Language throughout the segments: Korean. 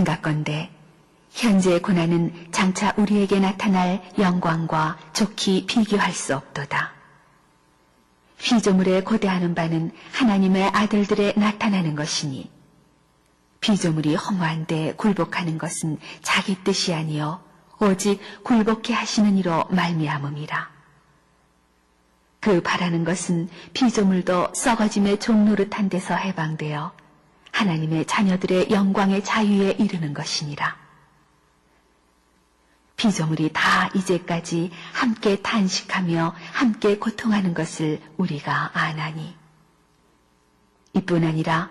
생각건대 현재의 고난은 장차 우리에게 나타날 영광과 좋게 비교할 수 없도다. 피조물에 고대하는 바는 하나님의 아들들에 나타나는 것이니 피조물이 허무한데 굴복하는 것은 자기 뜻이 아니요 오직 굴복케 하시는 이로 말미암음이라. 그 바라는 것은 피조물도 썩어짐의 종노릇한 데서 해방되어 하나님의 자녀들의 영광의 자유에 이르는 것이니라. 피조물이 다 이제까지 함께 탄식하며 함께 고통하는 것을 우리가 아나니 이뿐 아니라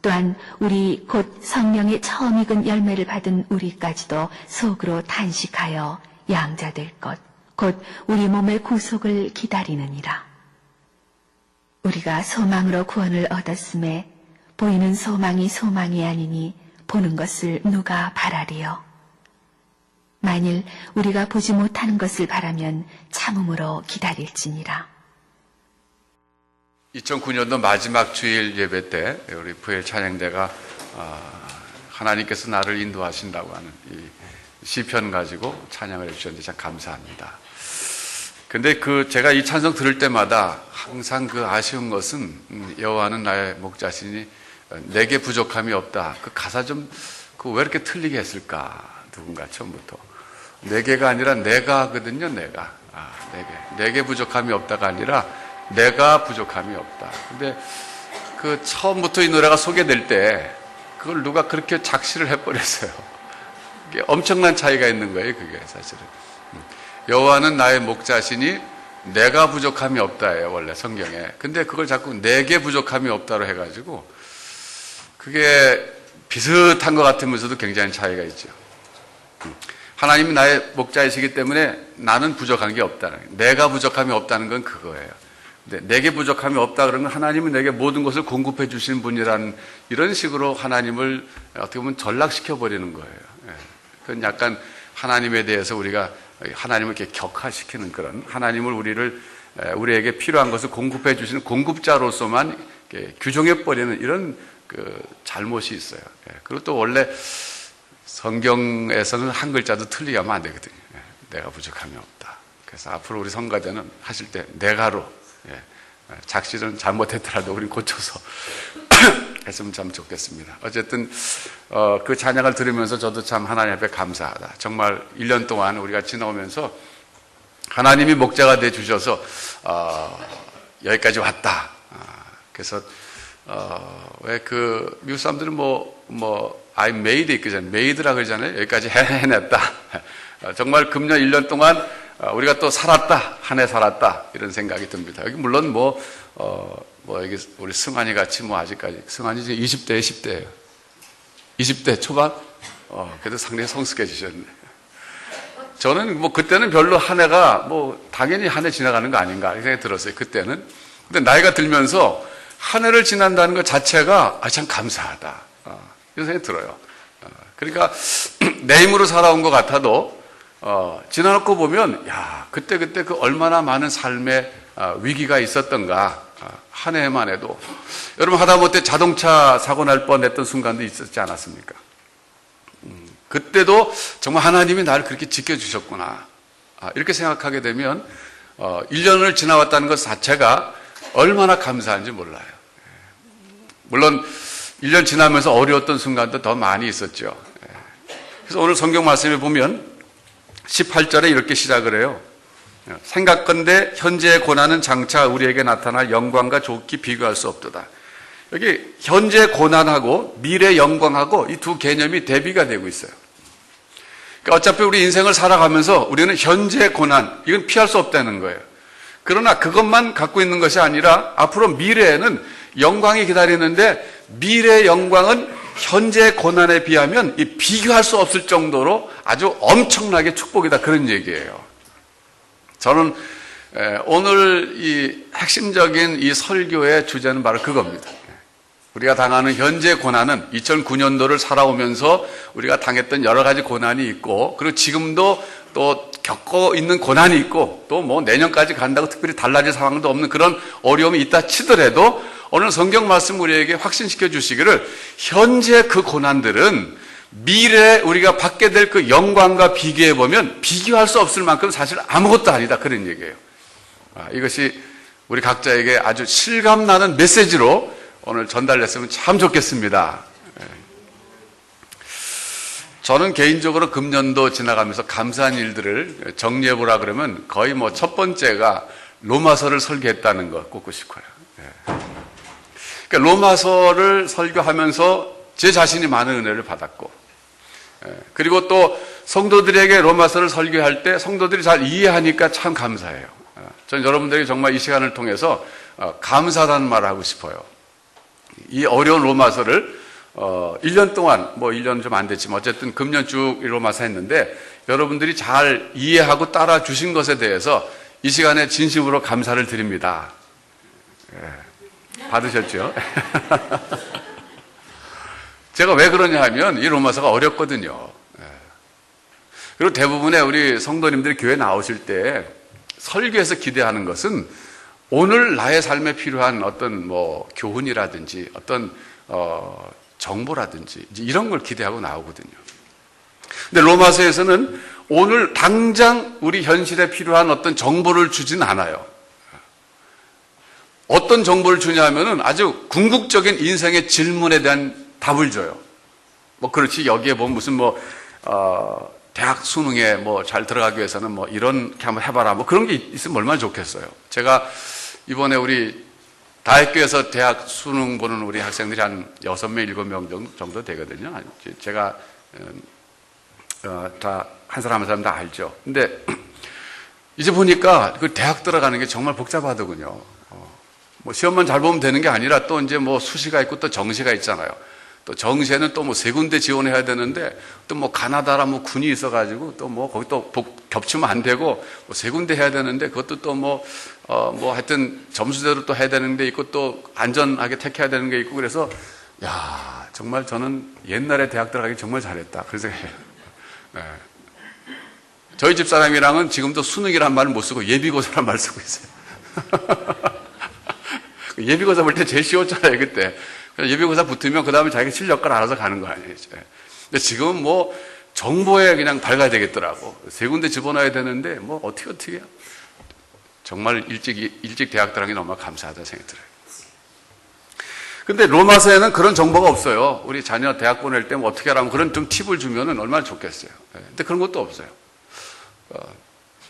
또한 우리 곧 성령의 처음 익은 열매를 받은 우리까지도 속으로 탄식하여 양자될 것 곧 우리 몸의 구속을 기다리느니라. 우리가 소망으로 구원을 얻었음에 보이는 소망이 소망이 아니니 보는 것을 누가 바라리요. 만일 우리가 보지 못하는 것을 바라면 참음으로 기다릴지니라. 2009년도 마지막 주일 예배 때 우리 부엘 찬양대가 하나님께서 나를 인도하신다고 하는 이 시편 가지고 찬양을 해주셨는데 참 감사합니다. 근데 제가 이 찬송 들을 때마다 항상 그 아쉬운 것은 여호와는 나의 목자시니 내게 부족함이 없다. 그 가사 좀 왜 이렇게 틀리게 했을까? 누군가 처음부터 내게가 아니라 내가거든요. 내게 부족함이 없다가 아니라 내가 부족함이 없다. 근데 그 처음부터 이 노래가 소개될 때 그걸 누가 그렇게 작시를 해버렸어요. 이게 엄청난 차이가 있는 거예요. 그게 사실은 여호와는 나의 목자시니 내가 부족함이 없다예요. 원래 성경에. 근데 그걸 자꾸 내게 부족함이 없다로 해가지고 그게 비슷한 것 같으면서도 굉장히 차이가 있죠. 하나님이 나의 목자이시기 때문에 나는 부족한 게 없다는 거예요. 내가 부족함이 없다는 건 그거예요. 근데 내게 부족함이 없다 그러면 하나님은 내게 모든 것을 공급해 주시는 분이라는 이런 식으로 하나님을 어떻게 보면 전락시켜 버리는 거예요. 그건 약간 하나님에 대해서 우리가 하나님을 이렇게 격화시키는 그런 하나님을 우리에게 필요한 것을 공급해 주시는 공급자로서만 규정해 버리는 이런 그 잘못이 있어요. 그리고 또 원래 성경에서는 한 글자도 틀리게 하면 안 되거든요. 내가 부족함이 없다. 그래서 앞으로 우리 성가대는 하실 때 내가로 작시는 잘못했더라도 우리 고쳐서 했으면 참 좋겠습니다. 어쨌든 그 찬양을 들으면서 저도 참 하나님 앞에 감사하다. 정말 1년 동안 우리가 지나오면서 하나님이 목자가 돼 주셔서 여기까지 왔다. 그래서 왜 그 미국 사람들은 I made it 그잖아요. made라 그러잖아요. 여기까지 해냈다. 정말 금년 1년 동안 우리가 또 살았다. 한 해 살았다. 이런 생각이 듭니다. 여기 물론 여기 우리 승환이 같이 아직까지 승환이 지금 20대에 10대예요. 20대 초반? 그래도 상당히 성숙해지셨네. 저는 그때는 별로 한 해가 당연히 한 해 지나가는 거 아닌가 이렇게 생각이 들었어요. 그때는. 근데 나이가 들면서 한 해를 지난다는 것 자체가 참 감사하다. 이런 생각이 들어요. 그러니까 내 힘으로 살아온 것 같아도 지나놓고 보면 그때 그 얼마나 많은 삶의 위기가 있었던가. 한 해만 해도 여러분 하다못해 자동차 사고 날 뻔했던 순간도 있었지 않았습니까? 그때도 정말 하나님이 나를 그렇게 지켜주셨구나 이렇게 생각하게 되면 1년을 지나왔다는 것 자체가 얼마나 감사한지 몰라요. 물론 1년 지나면서 어려웠던 순간도 더 많이 있었죠. 그래서 오늘 성경 말씀에 보면 18절에 이렇게 시작을 해요. 생각건대 현재의 고난은 장차 우리에게 나타날 영광과 좋게 비교할 수 없도다. 여기 현재 고난하고 미래 영광하고 이 두 개념이 대비가 되고 있어요. 그러니까 어차피 우리 인생을 살아가면서 우리는 현재 고난, 이건 피할 수 없다는 거예요. 그러나 그것만 갖고 있는 것이 아니라 앞으로 미래에는 영광이 기다리는데 미래의 영광은 현재 고난에 비하면 비교할 수 없을 정도로 아주 엄청나게 축복이다 그런 얘기예요. 저는 오늘 이 핵심적인 이 설교의 주제는 바로 그겁니다. 우리가 당하는 현재 고난은 2009년도를 살아오면서 우리가 당했던 여러 가지 고난이 있고 그리고 지금도 또 겪고 있는 고난이 있고 또 내년까지 간다고 특별히 달라질 상황도 없는 그런 어려움이 있다 치더라도 오늘 성경 말씀 우리에게 확신시켜 주시기를 현재 그 고난들은 미래에 우리가 받게 될 그 영광과 비교해 보면 비교할 수 없을 만큼 사실 아무것도 아니다, 그런 얘기예요. 이것이 우리 각자에게 아주 실감나는 메시지로 오늘 전달됐으면 참 좋겠습니다. 저는 개인적으로 금년도 지나가면서 감사한 일들을 정리해 보라 그러면 거의 뭐 첫 번째가 로마서를 설교했다는 거 꼽고 싶어요. 그러니까 로마서를 설교하면서 제 자신이 많은 은혜를 받았고, 그리고 또 성도들에게 로마서를 설교할 때 성도들이 잘 이해하니까 참 감사해요. 저는 여러분들에게 정말 이 시간을 통해서 감사하다는 말을 하고 싶어요. 이 어려운 로마서를 1년 동안, 뭐 1년 좀 안 됐지만 어쨌든 금년 쭉 로마서 했는데 여러분들이 잘 이해하고 따라 주신 것에 대해서 이 시간에 진심으로 감사를 드립니다. 받으셨죠? 제가 왜 그러냐 하면 이 로마서가 어렵거든요. 그리고 대부분의 우리 성도님들이 교회 나오실 때 설교에서 기대하는 것은 오늘 나의 삶에 필요한 어떤 뭐 교훈이라든지 어떤 정보라든지 이런 걸 기대하고 나오거든요. 근데 로마서에서는 오늘 당장 우리 현실에 필요한 어떤 정보를 주진 않아요. 어떤 정보를 주냐 하면은 아주 궁극적인 인생의 질문에 대한 답을 줘요. 뭐 그렇지, 여기에 보면 무슨 대학 수능에 뭐 잘 들어가기 위해서는 뭐 이렇게 한번 해봐라, 뭐 그런 게 있으면 얼마나 좋겠어요. 제가 이번에 우리 다학교에서 대학 수능 보는 우리 학생들이 한 6명, 7명 정도 되거든요. 제가 다 한 사람 한 사람 다 알죠. 근데 이제 보니까 그 대학 들어가는 게 정말 복잡하더군요. 뭐 시험만 잘 보면 되는 게 아니라 또 이제 뭐 수시가 있고 또 정시가 있잖아요. 또 정시에는 또 뭐 3군데 지원해야 되는데 또 뭐 가나다라 뭐 군이 있어가지고 또 뭐 거기 또 겹치면 안 되고 뭐 3군데 해야 되는데 그것도 또 뭐 하여튼 점수대로 또 해야 되는 게 있고 또 안전하게 택해야 되는 게 있고 그래서 야, 정말 저는 옛날에 대학 들어가기 정말 잘했다, 그런 생각해요. 저희 집 사람이랑은 지금도 수능이란 말을 못 쓰고 예비고사란 말을 쓰고 있어요. 예비고사 볼 때 제일 쉬웠잖아요, 그때. 예비고사 붙으면 그 다음에 자기가 실력을 알아서 가는 거 아니에요. 근데 지금은 뭐 정보에 그냥 밝아야 되겠더라고. 3군데 집어넣어야 되는데 뭐 어떻게 해요. 정말 일찍 대학 들어간 게 너무 감사하다 생각이 들어요. 근데 로마서에는 그런 정보가 없어요. 우리 자녀 대학 보낼 때 뭐 어떻게 하라면 그런 좀 팁을 주면은 얼마나 좋겠어요. 근데 그런 것도 없어요.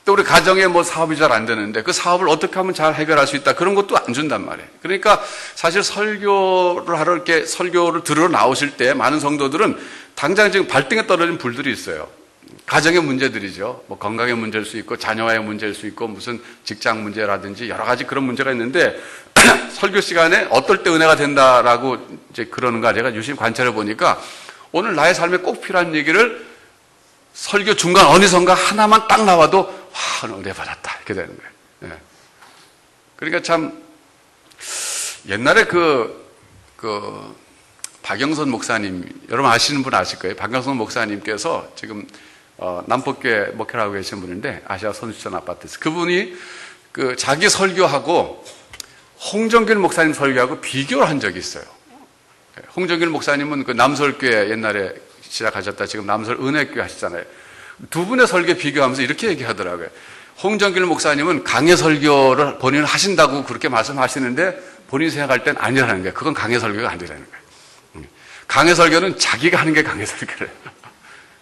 또 우리 가정에 뭐 사업이 잘 안 되는데 그 사업을 어떻게 하면 잘 해결할 수 있다, 그런 것도 안 준단 말이에요. 그러니까 사실 설교를 하러 이렇게 설교를 들으러 나오실 때 많은 성도들은 당장 지금 발등에 떨어진 불들이 있어요. 가정의 문제들이죠. 뭐 건강의 문제일 수 있고 자녀와의 문제일 수 있고 무슨 직장 문제라든지 여러 가지 그런 문제가 있는데 설교 시간에 어떨 때 은혜가 된다라고 이제 그러는가 제가 유심히 관찰해 보니까 오늘 나의 삶에 꼭 필요한 얘기를 설교 중간 어디선가 하나만 딱 나와도 와, 오늘 은혜 받았다, 이렇게 되는 거예요. 그러니까 참 옛날에 박영선 목사님, 여러분 아시는 분 아실 거예요. 박영선 목사님께서 지금 남포교회 목회를 하고 계신 분인데 아시아 선수촌 아파트에서 그분이 자기 설교하고 홍정길 목사님 설교하고 비교를 한 적이 있어요. 홍정길 목사님은 그 남설교회 옛날에 시작하셨다 지금 남설 은혜교회 하시잖아요. 두 분의 설교 비교하면서 이렇게 얘기하더라고요. 홍정길 목사님은 강해 설교를 본인은 하신다고 그렇게 말씀하시는데 본인이 생각할 땐 아니라는 거예요. 그건 강해 설교가 아니라는 거예요. 강해 설교는 자기가 하는 게 강해 설교래요.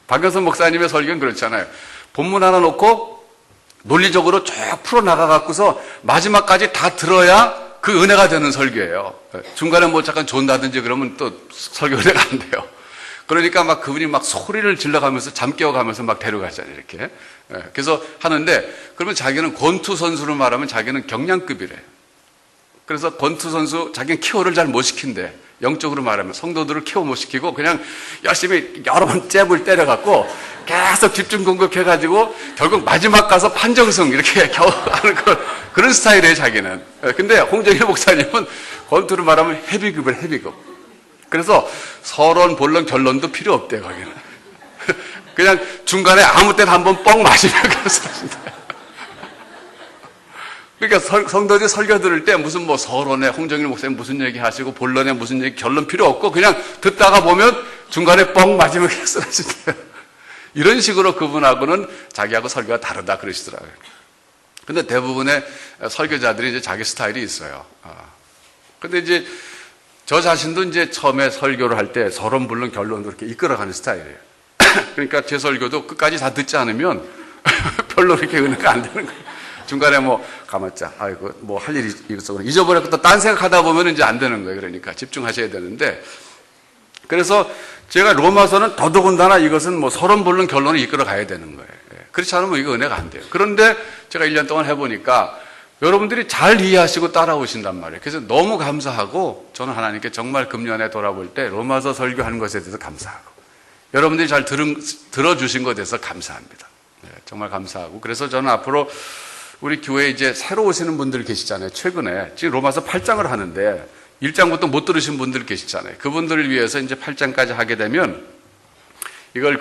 박영선 목사님의 설교는 그렇잖아요. 본문 하나 놓고 논리적으로 쭉 풀어나가갖고서 마지막까지 다 들어야 그 은혜가 되는 설교예요. 중간에 뭐 잠깐 존다든지 그러면 또 설교 은혜가 안 돼요. 그러니까 막 그분이 막 소리를 질러가면서 잠 깨워가면서 막 데려가잖아요, 이렇게. 그래서 하는데, 그러면 자기는 권투 선수로 말하면 자기는 경량급이래. 그래서 권투 선수, 자기는 케어를 잘 못 시킨대. 영적으로 말하면 성도들을 케어 못 시키고 그냥 열심히 여러 번 잽을 때려갖고 계속 집중 공격해가지고 결국 마지막 가서 판정승 이렇게 겨우 하는 그런 스타일이에요, 자기는. 근데 홍정일 목사님은 권투로 말하면 헤비급을 헤비급. 그래서 서론, 본론, 결론도 필요 없대요, 거기는. 그냥 중간에 아무 때나 한번 뻥 마시면 그렇습니다. 그러니까 성도들이 설교 들을 때 무슨 뭐 서론에 홍정일 목사님 무슨 얘기 하시고 본론에 무슨 얘기, 결론 필요 없고 그냥 듣다가 보면 중간에 뻥 맞으면 그냥 쓰러진대요. 이런 식으로 그분하고는 자기하고 설교가 다르다 그러시더라고요. 근데 대부분의 설교자들이 이제 자기 스타일이 있어요. 근데 이제 저 자신도 이제 처음에 설교를 할 때 서론 물론 결론도 이렇게 이끌어가는 스타일이에요. 그러니까 제 설교도 끝까지 다 듣지 않으면 별로 이렇게 은혜가 안 되는 거예요. 중간에 뭐 가만자, 아이고 뭐 할 일이 이것저것 잊어버렸고 또 딴 생각하다 보면 이제 안 되는 거예요. 그러니까 집중하셔야 되는데, 그래서 제가 로마서는 더더군다나 이것은 뭐 서론 본론 결론을 이끌어 가야 되는 거예요. 그렇지 않으면 이거 은혜가 안 돼요. 그런데 제가 1년 동안 해보니까 여러분들이 잘 이해하시고 따라오신단 말이에요. 그래서 너무 감사하고, 저는 하나님께 정말 금년에 돌아볼 때 로마서 설교하는 것에 대해서 감사하고, 여러분들이 잘 들어주신 것에 대해서 감사합니다. 정말 감사하고, 그래서 저는 앞으로 우리 교회에 이제 새로 오시는 분들 계시잖아요. 최근에 지금 로마서 8장을 하는데 1장부터 못 들으신 분들 계시잖아요. 그분들을 위해서 이제 8장까지 하게 되면 이걸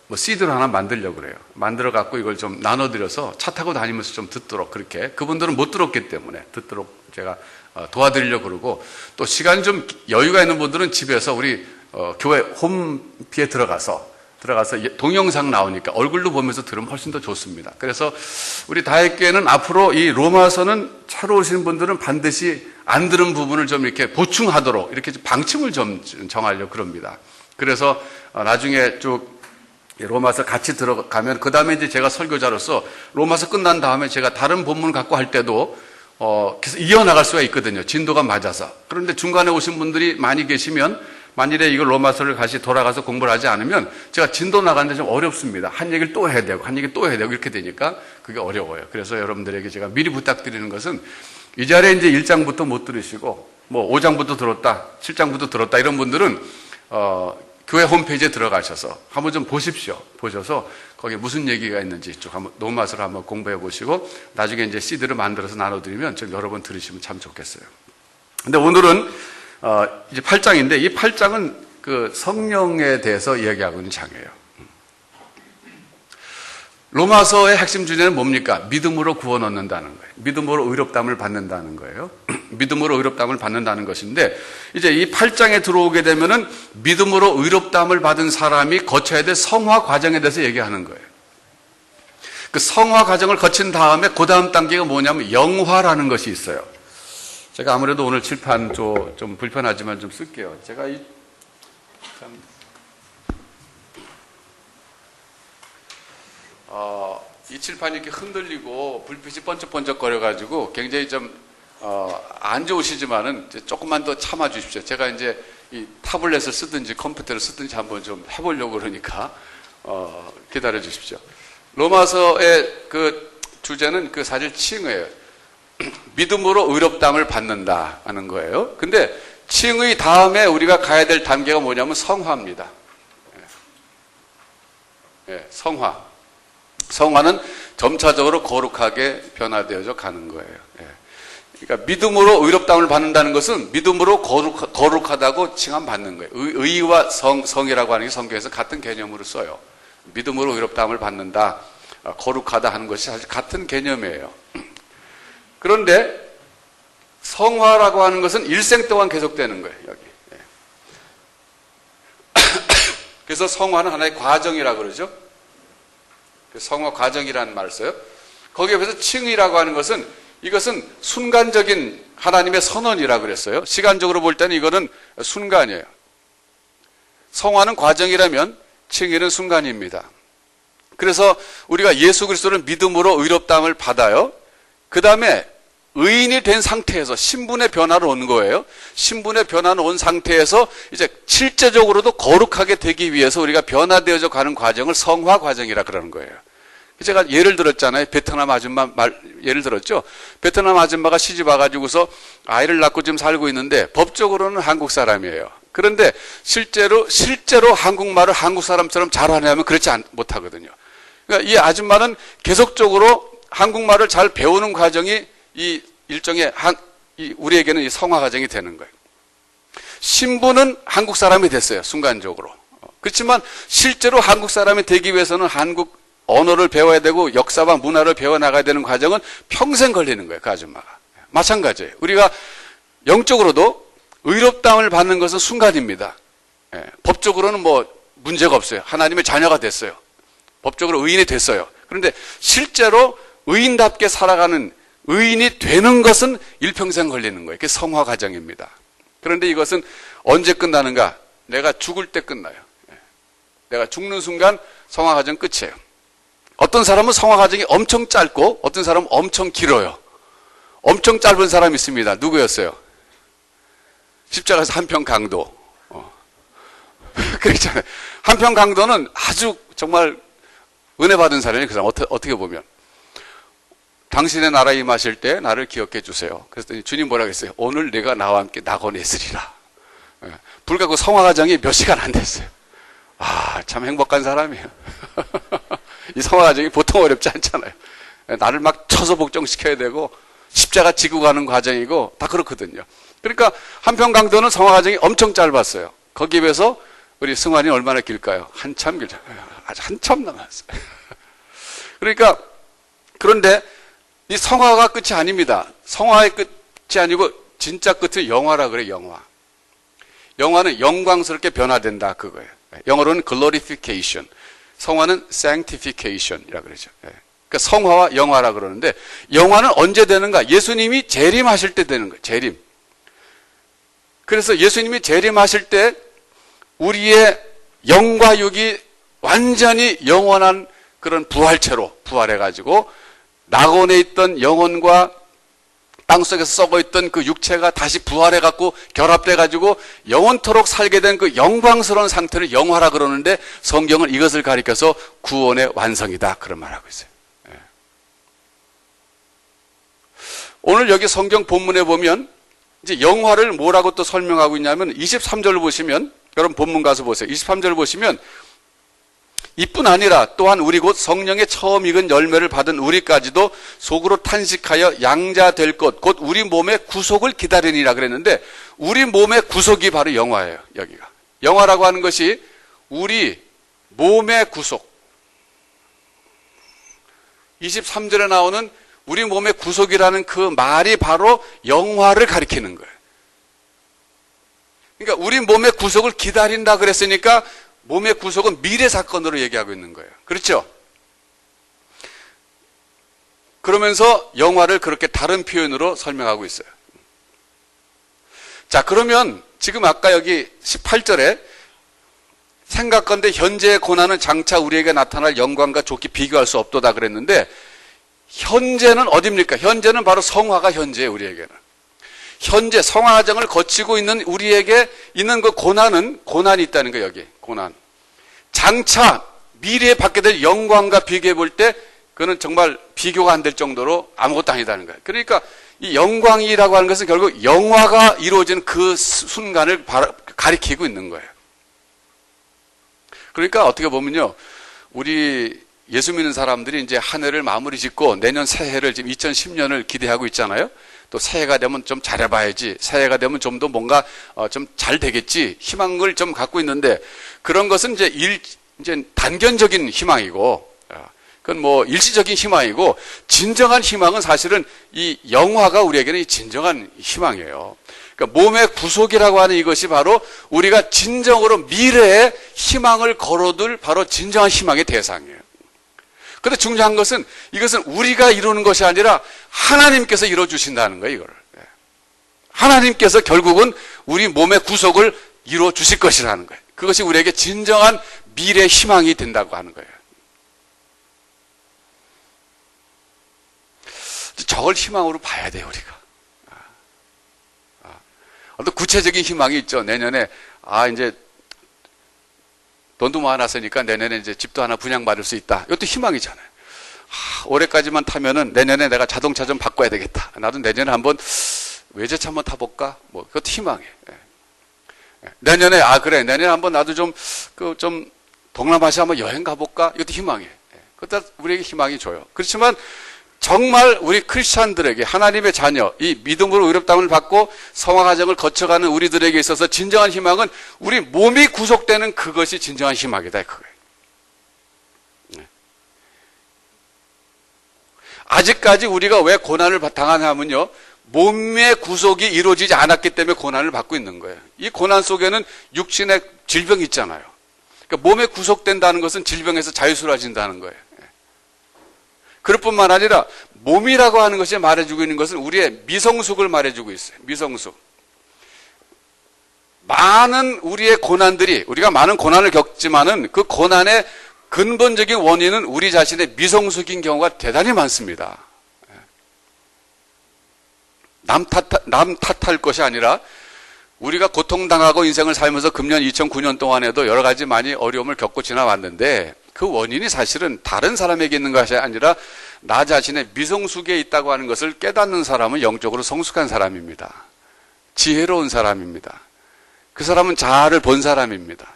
뭐 CD로 하나 만들려고 그래요. 만들어 갖고 이걸 좀 나눠드려서 차 타고 다니면서 좀 듣도록, 그렇게 그분들은 못 들었기 때문에 듣도록 제가 도와드리려고 그러고, 또 시간 좀 여유가 있는 분들은 집에서 우리 교회 홈피에 들어가서 동영상 나오니까 얼굴도 보면서 들으면 훨씬 더 좋습니다. 그래서 우리 다윗교회는 앞으로 이 로마서는 새로 오시는 분들은 반드시 안 들은 부분을 좀 이렇게 보충하도록 이렇게 방침을 좀 정하려고 그럽니다. 그래서 나중에 쭉 로마서 같이 들어가면, 그 다음에 이제 제가 설교자로서 로마서 끝난 다음에 제가 다른 본문 갖고 할 때도 계속 이어나갈 수가 있거든요. 진도가 맞아서. 그런데 중간에 오신 분들이 많이 계시면, 만일에 이걸 로마서를 다시 돌아가서 공부를 하지 않으면 제가 진도 나가는데 좀 어렵습니다. 한 얘기를 또 해야 되고 한 얘기 또 해야 되고 이렇게 되니까 그게 어려워요. 그래서 여러분들에게 제가 미리 부탁드리는 것은, 이 자리에 이제 1장부터 못 들으시고 뭐 5장부터 들었다, 7장부터 들었다 이런 분들은 교회 홈페이지에 들어가셔서 한번 좀 보십시오. 보셔서 거기에 무슨 얘기가 있는지 쭉 한번 로마서를 한번 공부해 보시고, 나중에 이제 CD를 만들어서 나눠드리면 좀 여러 번 들으시면 참 좋겠어요. 근데 오늘은 이제 8장인데, 이 8장은 그 성령에 대해서 이야기하고 있는 장이에요. 로마서의 핵심 주제는 뭡니까? 믿음으로 구원 얻는다는 거예요. 믿음으로 의롭다함을 받는다는 거예요. 믿음으로 의롭다함을 받는다는 것인데, 이제 이 8장에 들어오게 되면은 믿음으로 의롭다함을 받은 사람이 거쳐야 될 성화 과정에 대해서 얘기하는 거예요. 그 성화 과정을 거친 다음에 그 다음 단계가 뭐냐면 영화라는 것이 있어요. 제가 아무래도 오늘 칠판 좀 불편하지만 좀 쓸게요. 제가 이 칠판이 이렇게 흔들리고 불빛이 번쩍번쩍 거려가지고 굉장히 좀 안 좋으시지만은 조금만 더 참아 주십시오. 제가 이제 이 타블렛을 쓰든지 컴퓨터를 쓰든지 한번 좀 해보려고 그러니까 기다려 주십시오. 로마서의 그 주제는 그 사실 칭의예요. 믿음으로 의롭다함을 받는다 하는 거예요. 근데 칭의 다음에 우리가 가야 될 단계가 뭐냐면 성화입니다. 성화. 성화는 점차적으로 거룩하게 변화되어져 가는 거예요. 그러니까 믿음으로 의롭다함을 받는다는 것은 믿음으로 거룩하다고 칭함받는 거예요. 의와 성이라고 하는 게 성경에서 같은 개념으로 써요. 믿음으로 의롭다함을 받는다, 거룩하다 하는 것이 사실 같은 개념이에요. 그런데 성화라고 하는 것은 일생 동안 계속되는 거예요. 여기. 그래서 성화는 하나의 과정이라고 그러죠. 성화 과정이라는 말을 써요. 거기에 비해서 칭의라고 하는 것은, 이것은 순간적인 하나님의 선언이라고 그랬어요. 시간적으로 볼 때는 이거는 순간이에요. 성화는 과정이라면 칭의는 순간입니다. 그래서 우리가 예수 그리스도를 믿음으로 의롭다함을 받아요. 그 다음에 의인이 된 상태에서 신분의 변화를 온 거예요. 신분의 변화는 온 상태에서 이제 실제적으로도 거룩하게 되기 위해서 우리가 변화되어져 가는 과정을 성화 과정이라 그러는 거예요. 제가 예를 들었잖아요. 베트남 아줌마 예를 들었죠. 베트남 아줌마가 시집 와가지고서 아이를 낳고 지금 살고 있는데 법적으로는 한국 사람이에요. 그런데 실제로 한국말을 한국 사람처럼 잘하냐면 그렇지 못하거든요. 그러니까 이 아줌마는 계속적으로 한국말을 잘 배우는 과정이 이 일종의 우리에게는 이 성화 과정이 되는 거예요. 신분은 한국 사람이 됐어요. 순간적으로. 그렇지만 실제로 한국 사람이 되기 위해서는 한국 언어를 배워야 되고 역사와 문화를 배워나가야 되는 과정은 평생 걸리는 거예요. 그 아줌마가. 마찬가지예요. 우리가 영적으로도 의롭다함을 받는 것은 순간입니다. 법적으로는 뭐 문제가 없어요. 하나님의 자녀가 됐어요. 법적으로 의인이 됐어요. 그런데 실제로 의인답게 살아가는 의인이 되는 것은 일평생 걸리는 거예요. 그게 성화 과정입니다. 그런데 이것은 언제 끝나는가? 내가 죽을 때 끝나요. 내가 죽는 순간 성화 과정 끝이에요. 어떤 사람은 성화 과정이 엄청 짧고 어떤 사람은 엄청 길어요. 엄청 짧은 사람이 있습니다. 누구였어요? 십자가에서 한평 강도. 그렇잖아요. 한평 강도는 아주 정말 은혜 받은 사람이에요. 그 사람 어떻게 보면. 당신의 나라 임하실 때 나를 기억해 주세요. 그랬더니 주님 뭐라고 했어요? 오늘 내가 나와 함께 낙원에 있으리라. 불과 그 성화 과정이 몇 시간 안 됐어요. 아, 참 행복한 사람이에요. 이 성화 과정이 보통 어렵지 않잖아요. 나를 막 쳐서 복종시켜야 되고 십자가 지고 가는 과정이고 다 그렇거든요. 그러니까 한평 강도는 성화 과정이 엄청 짧았어요. 거기에 비해서 우리 승환이 얼마나 길까요? 한참 길잖아요. 아주 한참 남았어요. 그러니까 그런데 이 성화가 끝이 아닙니다. 성화의 끝이 아니고 진짜 끝은 영화라 그래요. 영화. 영화는 영광스럽게 변화된다 그거예요. 영어로는 glorification. 성화는 sanctification이라 그러죠. 그러니까 성화와 영화라 그러는데 영화는 언제 되는가? 예수님이 재림하실 때 되는 거예요. 재림. 그래서 예수님이 재림하실 때 우리의 영과 육이 완전히 영원한 그런 부활체로 부활해가지고 낙원에 있던 영혼과 땅속에서 썩어있던 그 육체가 다시 부활해갖고 결합돼가지고 영원토록 살게 된 그 영광스러운 상태를 영화라 그러는데 성경은 이것을 가리켜서 구원의 완성이다 그런 말하고 있어요. 오늘 여기 성경 본문에 보면 이제 영화를 뭐라고 또 설명하고 있냐면 23절을 보시면 여러분 본문 가서 보세요. 23절을 보시면 이뿐 아니라 또한 우리 곧 성령의 처음 익은 열매를 받은 우리까지도 속으로 탄식하여 양자 될 것 곧 우리 몸의 구속을 기다리니라 그랬는데 우리 몸의 구속이 바로 영화예요. 여기가 영화라고 하는 것이 우리 몸의 구속. 23절에 나오는 우리 몸의 구속이라는 그 말이 바로 영화를 가리키는 거예요. 그러니까 우리 몸의 구속을 기다린다 그랬으니까 몸의 구속은 미래 사건으로 얘기하고 있는 거예요. 그렇죠? 그러면서 영화를 그렇게 다른 표현으로 설명하고 있어요. 자, 그러면 지금 아까 여기 18절에 생각건대 현재의 고난은 장차 우리에게 나타날 영광과 좋게 비교할 수 없도다 그랬는데 현재는 어딥니까? 현재는 바로 성화가 현재예요. 우리에게는. 현재 성화 과정을 거치고 있는 우리에게 있는 그 고난이 있다는 거예요. 여기 고난. 장차 미래에 받게 될 영광과 비교해 볼 때 그거는 정말 비교가 안 될 정도로 아무것도 아니다는 거예요. 그러니까 이 영광이라고 하는 것은 결국 영화가 이루어지는 그 순간을 가리키고 있는 거예요. 그러니까 어떻게 보면요, 우리 예수 믿는 사람들이 이제 한 해를 마무리 짓고 내년 새해를 지금 2010년을 기대하고 있잖아요. 또 새해가 되면 좀 잘해봐야지. 새해가 되면 좀 더 뭔가 좀 잘 되겠지. 희망을 좀 갖고 있는데 그런 것은 이제 단견적인 희망이고, 그건 뭐 일시적인 희망이고, 진정한 희망은 사실은 이 영화가 우리에게는 진정한 희망이에요. 그러니까 몸의 구속이라고 하는 이것이 바로 우리가 진정으로 미래에 희망을 걸어둘 바로 진정한 희망의 대상이에요. 그런데 중요한 것은 이것은 우리가 이루는 것이 아니라 하나님께서 이루어주신다는 거예요. 이거를. 하나님께서 결국은 우리 몸의 구속을 이루어주실 것이라는 거예요. 그것이 우리에게 진정한 미래 희망이 된다고 하는 거예요. 저걸 희망으로 봐야 돼요, 우리가. 어떤 구체적인 희망이 있죠. 내년에, 이제 돈도 모아놨으니까 내년에 이제 집도 하나 분양받을 수 있다. 이것도 희망이잖아요. 올해까지만 타면은 내년에 내가 자동차 좀 바꿔야 되겠다. 나도 내년에 한번 외제차 한번 타볼까? 뭐, 그것도 희망이에요. 내년에, 그래. 내년에 한번 나도 좀 동남아시아 한번 여행 가볼까? 이것도 희망이에요. 그것도 우리에게 희망이 줘요. 그렇지만 정말 우리 크리스찬들에게 하나님의 자녀, 이 믿음으로 의롭다함을 받고 성화 과정을 거쳐가는 우리들에게 있어서 진정한 희망은 우리 몸이 구속되는 그것이 진정한 희망이다. 그거예요. 아직까지 우리가 왜 고난을 당하냐면요, 몸의 구속이 이루어지지 않았기 때문에 고난을 받고 있는 거예요. 이 고난 속에는 육신의 질병이 있잖아요. 그러니까 몸에 구속된다는 것은 질병에서 자유스러워진다는 거예요. 그럴 뿐만 아니라 몸이라고 하는 것이 말해주고 있는 것은 우리의 미성숙을 말해주고 있어요. 미성숙. 많은 우리의 고난들이, 우리가 많은 고난을 겪지만은 그 고난의 근본적인 원인은 우리 자신의 미성숙인 경우가 대단히 많습니다. 남 탓할 것이 아니라 우리가 고통당하고 인생을 살면서 금년 2009년 동안에도 여러 가지 많이 어려움을 겪고 지나왔는데 그 원인이 사실은 다른 사람에게 있는 것이 아니라 나 자신의 미성숙에 있다고 하는 것을 깨닫는 사람은 영적으로 성숙한 사람입니다. 지혜로운 사람입니다. 그 사람은 자아를 본 사람입니다.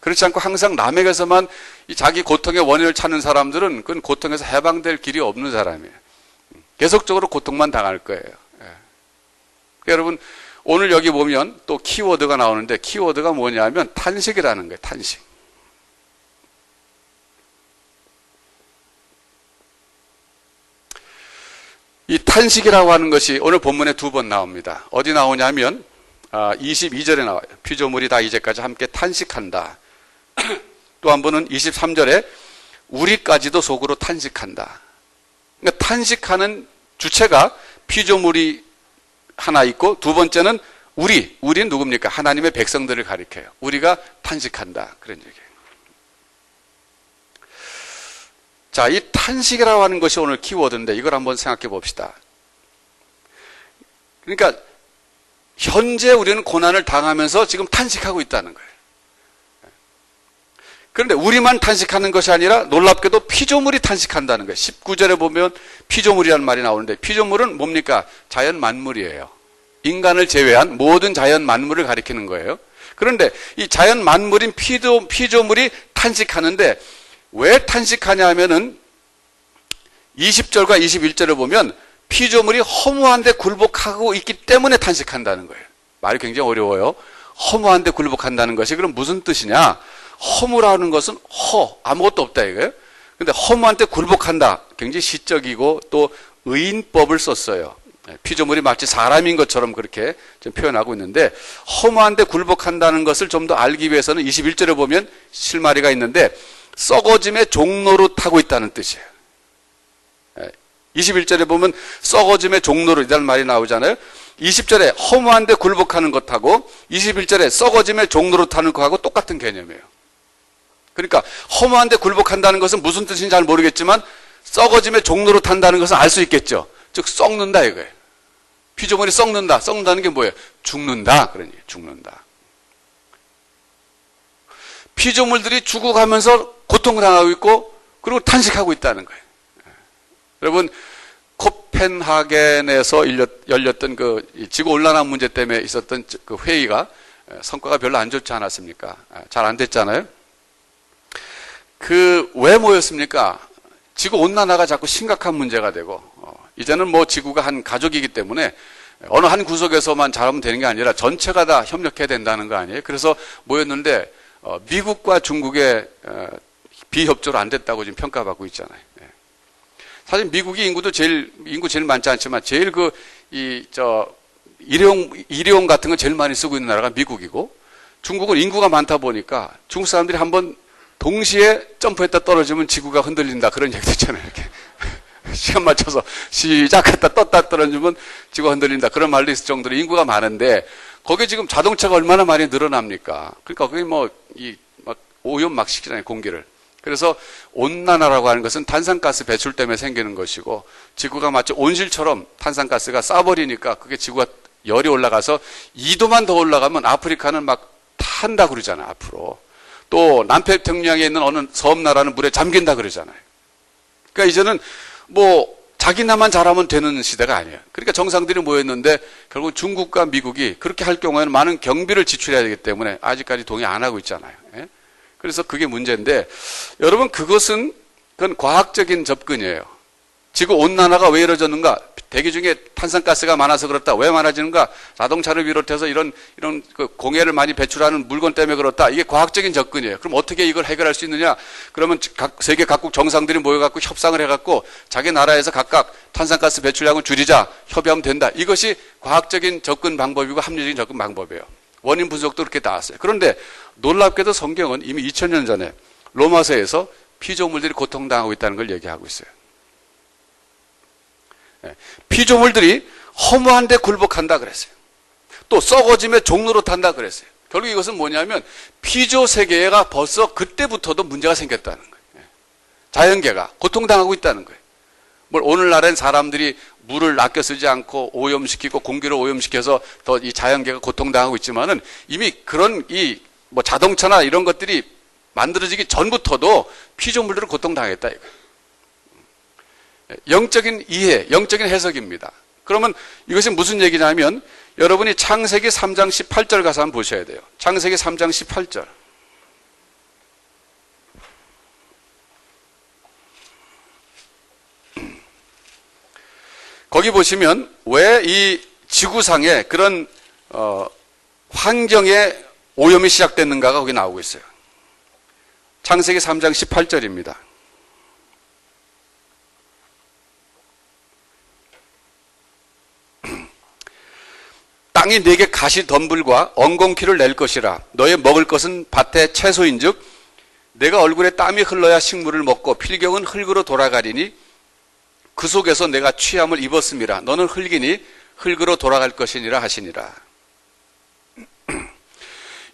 그렇지 않고 항상 남에게서만 이 자기 고통의 원인을 찾는 사람들은 그건 고통에서 해방될 길이 없는 사람이에요. 계속적으로 고통만 당할 거예요. 여러분 오늘 여기 보면 또 키워드가 나오는데 키워드가 뭐냐면 탄식이라는 거예요. 탄식. 이 탄식이라고 하는 것이 오늘 본문에 2번 나옵니다. 어디 나오냐면 22절에 나와요. 피조물이 다 이제까지 함께 탄식한다. 또 한 번은 23절에 우리까지도 속으로 탄식한다. 그러니까 탄식하는 주체가 피조물이 하나 있고 두 번째는 우리는 누굽니까? 하나님의 백성들을 가리켜요. 우리가 탄식한다. 그런 얘기예요. 자, 이 탄식이라고 하는 것이 오늘 키워드인데 이걸 한번 생각해 봅시다. 그러니까 현재 우리는 고난을 당하면서 지금 탄식하고 있다는 거예요. 그런데 우리만 탄식하는 것이 아니라 놀랍게도 피조물이 탄식한다는 거예요. 19절에 보면 피조물이라는 말이 나오는데 피조물은 뭡니까? 자연 만물이에요. 인간을 제외한 모든 자연 만물을 가리키는 거예요. 그런데 이 자연 만물인 피조물이 탄식하는데 왜 탄식하냐 하면은 20절과 21절을 보면 피조물이 허무한 데 굴복하고 있기 때문에 탄식한다는 거예요. 말이 굉장히 어려워요. 허무한 데 굴복한다는 것이 그럼 무슨 뜻이냐? 허무라는 것은 아무것도 없다 이거예요. 근데 허무한 데 굴복한다. 굉장히 시적이고 또 의인법을 썼어요. 피조물이 마치 사람인 것처럼 그렇게 좀 표현하고 있는데 허무한 데 굴복한다는 것을 좀 더 알기 위해서는 21절에 보면 실마리가 있는데 썩어짐의 종노릇하고 있다는 뜻이에요. 21절에 보면 썩어짐의 종노릇이라는 말이 나오잖아요. 20절에 허무한 데 굴복하는 것하고 21절에 썩어짐의 종노릇하는 것하고 똑같은 개념이에요. 그러니까 허무한 데 굴복한다는 것은 무슨 뜻인지 잘 모르겠지만 썩어짐의 종노릇한다는 것은 알 수 있겠죠. 즉 썩는다 이거예요. 피조물이 썩는다. 썩는다는 게 뭐예요? 죽는다. 그러니 죽는다. 피조물들이 죽어가면서 고통을 당하고 있고 그리고 탄식하고 있다는 거예요. 여러분 코펜하겐에서 열렸던 그 지구온난화 문제 때문에 있었던 그 회의가 성과가 별로 안 좋지 않았습니까? 잘 안 됐잖아요. 왜 모였습니까? 지구온난화가 자꾸 심각한 문제가 되고 이제는 뭐 지구가 한 가족이기 때문에 어느 한 구석에서만 잘하면 되는 게 아니라 전체가 다 협력해야 된다는 거 아니에요? 그래서 모였는데 미국과 중국의 비협조로 안 됐다고 지금 평가받고 있잖아요. 사실 미국이 인구 제일 많지 않지만 제일 일회용 같은 거 제일 많이 쓰고 있는 나라가 미국이고 중국은 인구가 많다 보니까 중국 사람들이 한번 동시에 점프했다 떨어지면 지구가 흔들린다 그런 얘기도 있잖아요. 이렇게 시간 맞춰서 시작했다 떴다 떨어지면 지구가 흔들린다 그런 말도 있을 정도로 인구가 많은데 거기에 지금 자동차가 얼마나 많이 늘어납니까? 그러니까 그게 막 오염 막 시키잖아요 공기를. 그래서 온난화라고 하는 것은 탄산가스 배출 때문에 생기는 것이고 지구가 마치 온실처럼 탄산가스가 싸버리니까 그게 지구가 열이 올라가서 2도만 더 올라가면 아프리카는 막 탄다 그러잖아요 앞으로. 또 남태평양에 있는 어느 섬나라는 물에 잠긴다 그러잖아요. 그러니까 이제는 뭐 자기 나만 잘하면 되는 시대가 아니에요. 그러니까 정상들이 모였는데 결국 중국과 미국이 그렇게 할 경우에는 많은 경비를 지출해야 되기 때문에 아직까지 동의 안 하고 있잖아요. 그래서 그게 문제인데 여러분 그건 과학적인 접근이에요. 지구 온난화가 왜 이루어졌는가? 대기 중에 탄산가스가 많아서 그렇다. 왜 많아지는가? 자동차를 비롯해서 이런 그 공해를 많이 배출하는 물건 때문에 그렇다. 이게 과학적인 접근이에요. 그럼 어떻게 이걸 해결할 수 있느냐? 그러면 세계 각국 정상들이 모여갖고 협상을 해갖고 자기 나라에서 각각 탄산가스 배출량을 줄이자 협의하면 된다. 이것이 과학적인 접근 방법이고 합리적인 접근 방법이에요. 원인 분석도 그렇게 나왔어요. 그런데 놀랍게도 성경은 이미 2000년 전에 로마서에서 피조물들이 고통당하고 있다는 걸 얘기하고 있어요. 피조물들이 허무한데 굴복한다 그랬어요. 또 썩어짐의 종로로 탄다 그랬어요. 결국 이것은 뭐냐면 피조 세계가 벌써 그때부터도 문제가 생겼다는 거예요. 자연계가 고통당하고 있다는 거예요. 오늘날엔 사람들이 물을 아껴 쓰지 않고 오염시키고 공기를 오염시켜서 더 이 자연계가 고통당하고 있지만은 이미 그런 자동차나 이런 것들이 만들어지기 전부터도 피조물들은 고통당했다 이거예요. 영적인 이해, 영적인 해석입니다. 그러면 이것이 무슨 얘기냐면 여러분이 창세기 3장 18절 가서 한번 보셔야 돼요. 창세기 3장 18절. 거기 보시면 왜 이 지구상에 그런 환경의 오염이 시작됐는가가 거기 나오고 있어요. 창세기 3장 18절입니다. 땅이 네게 가시 덤불과 엉겅퀴를 낼 것이라. 너의 먹을 것은 밭의 채소인즉 내가 얼굴에 땀이 흘러야 식물을 먹고 필경은 흙으로 돌아가리니 그 속에서 내가 취함을 입었음이라. 너는 흙이니 흙으로 돌아갈 것이니라 하시니라.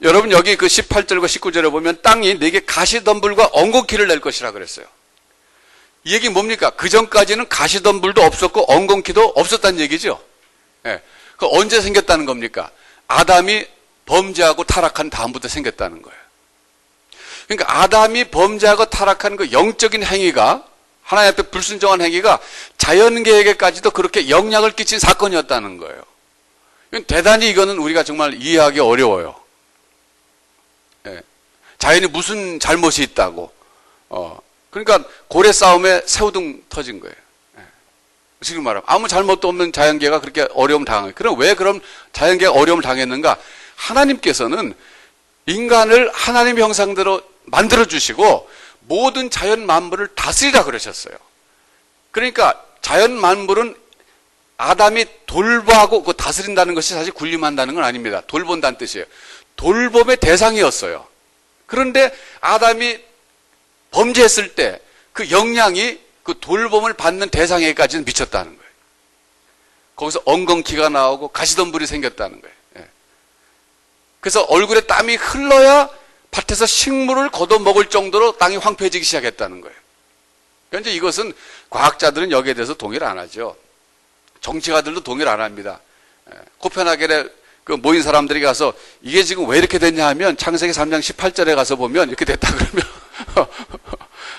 여러분 여기 그 18절과 19절에 보면 땅이 네게 가시 덤불과 엉겅퀴를 낼 것이라 그랬어요. 이 얘기 뭡니까? 그 전까지는 가시 덤불도 없었고 엉겅퀴도 없었다는 얘기죠. 예. 그 언제 생겼다는 겁니까? 아담이 범죄하고 타락한 다음부터 생겼다는 거예요. 그러니까 아담이 범죄하고 타락한 그 영적인 행위가 하나님 앞에 불순종한 행위가 자연계에게까지도 그렇게 영향을 끼친 사건이었다는 거예요. 대단히 이거는 우리가 정말 이해하기 어려워요. 예. 자연이 무슨 잘못이 있다고. 그러니까 고래 싸움에 새우등 터진 거예요. 지금 말하면 아무 잘못도 없는 자연계가 그렇게 어려움 당한 거예요. 그럼 왜 그럼 자연계가 어려움을 당했는가? 하나님께서는 인간을 하나님의 형상대로 만들어 주시고 모든 자연 만물을 다스리라 그러셨어요. 그러니까 자연 만물은 아담이 돌보고 그 다스린다는 것이 사실 군림한다는 건 아닙니다. 돌본다는 뜻이에요. 돌봄의 대상이었어요. 그런데 아담이 범죄했을 때 그 영향이 그 돌봄을 받는 대상에게까지는 미쳤다는 거예요. 거기서 엉겅퀴가 나오고 가시덤불이 생겼다는 거예요. 예. 그래서 얼굴에 땀이 흘러야 밭에서 식물을 걷어 먹을 정도로 땅이 황폐해지기 시작했다는 거예요. 그런데 이것은 과학자들은 여기에 대해서 동의를 안 하죠. 정치가들도 동의를 안 합니다. 코펜하겐에 그 모인 사람들이 가서 이게 지금 왜 이렇게 됐냐 하면 창세기 3장 18절에 가서 보면 이렇게 됐다 그러면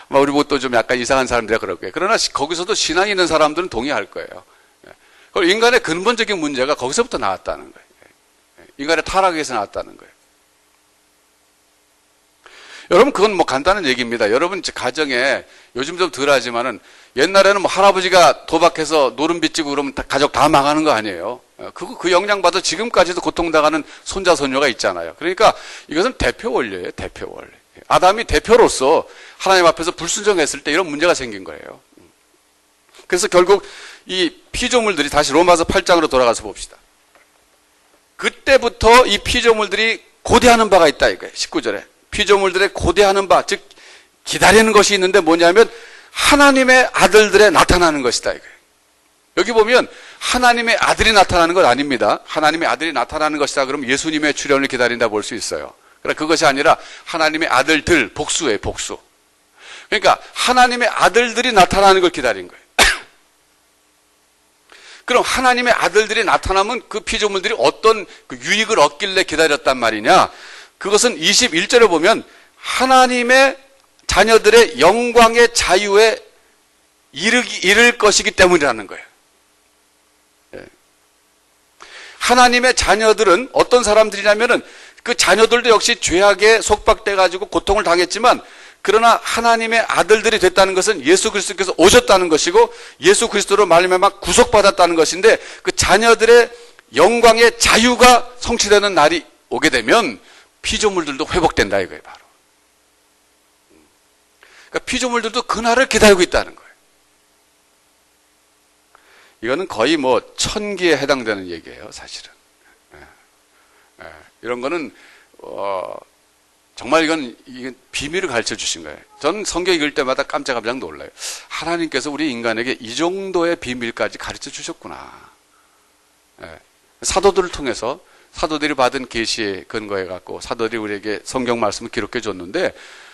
우리 보고 좀 약간 이상한 사람들이라 그럴 거예요. 그러나 거기서도 신앙이 있는 사람들은 동의할 거예요. 그리고 인간의 근본적인 문제가 거기서부터 나왔다는 거예요. 인간의 타락에서 나왔다는 거예요. 여러분 그건 간단한 얘기입니다. 여러분 가정에 요즘 좀 덜 하지만은 옛날에는 할아버지가 도박해서 노름 빚지고 그러면 가족 다 망하는 거 아니에요. 그 영향받아 지금까지도 고통당하는 손자 손녀가 있잖아요. 그러니까 이것은 대표 원리예요. 대표 원리. 아담이 대표로서 하나님 앞에서 불순종했을 때 이런 문제가 생긴 거예요. 그래서 결국 이 피조물들이 다시 로마서 8장으로 돌아가서 봅시다. 그때부터 이 피조물들이 고대하는 바가 있다 이거예요. 19절에. 피조물들의 고대하는 바, 즉 기다리는 것이 있는데 뭐냐면 하나님의 아들들에 나타나는 것이다 이거예요. 여기 보면 하나님의 아들이 나타나는 건 아닙니다. 하나님의 아들이 나타나는 것이다 그러면 예수님의 출현을 기다린다 볼 수 있어요. 그러나 그것이 아니라 하나님의 아들들, 복수예요, 복수. 그러니까 하나님의 아들들이 나타나는 걸 기다린 거예요. 그럼 하나님의 아들들이 나타나면 그 피조물들이 어떤 그 유익을 얻길래 기다렸단 말이냐? 그것은 21절에 보면 하나님의 자녀들의 영광의 자유에 이를 것이기 때문이라는 거예요. 하나님의 자녀들은 어떤 사람들이냐면은 그 자녀들도 역시 죄악에 속박돼 가지고 고통을 당했지만 그러나 하나님의 아들들이 됐다는 것은 예수 그리스도께서 오셨다는 것이고 예수 그리스도로 말미암아 구속받았다는 것인데 그 자녀들의 영광의 자유가 성취되는 날이 오게 되면 피조물들도 회복된다 이거예요. 바로. 그러니까 피조물들도 그날을 기다리고 있다는 거예요. 이거는 거의 뭐 천기에 해당되는 얘기예요. 사실은. 이런 거는 정말 이건 비밀을 가르쳐 주신 거예요. 전 성경 읽을 때마다 깜짝깜짝 놀라요. 하나님께서 우리 인간에게 이 정도의 비밀까지 가르쳐 주셨구나. 사도들을 통해서 사도들이 받은 계시에 근거해 갖고 사도들이 우리에게 성경 말씀을 기록해 줬는데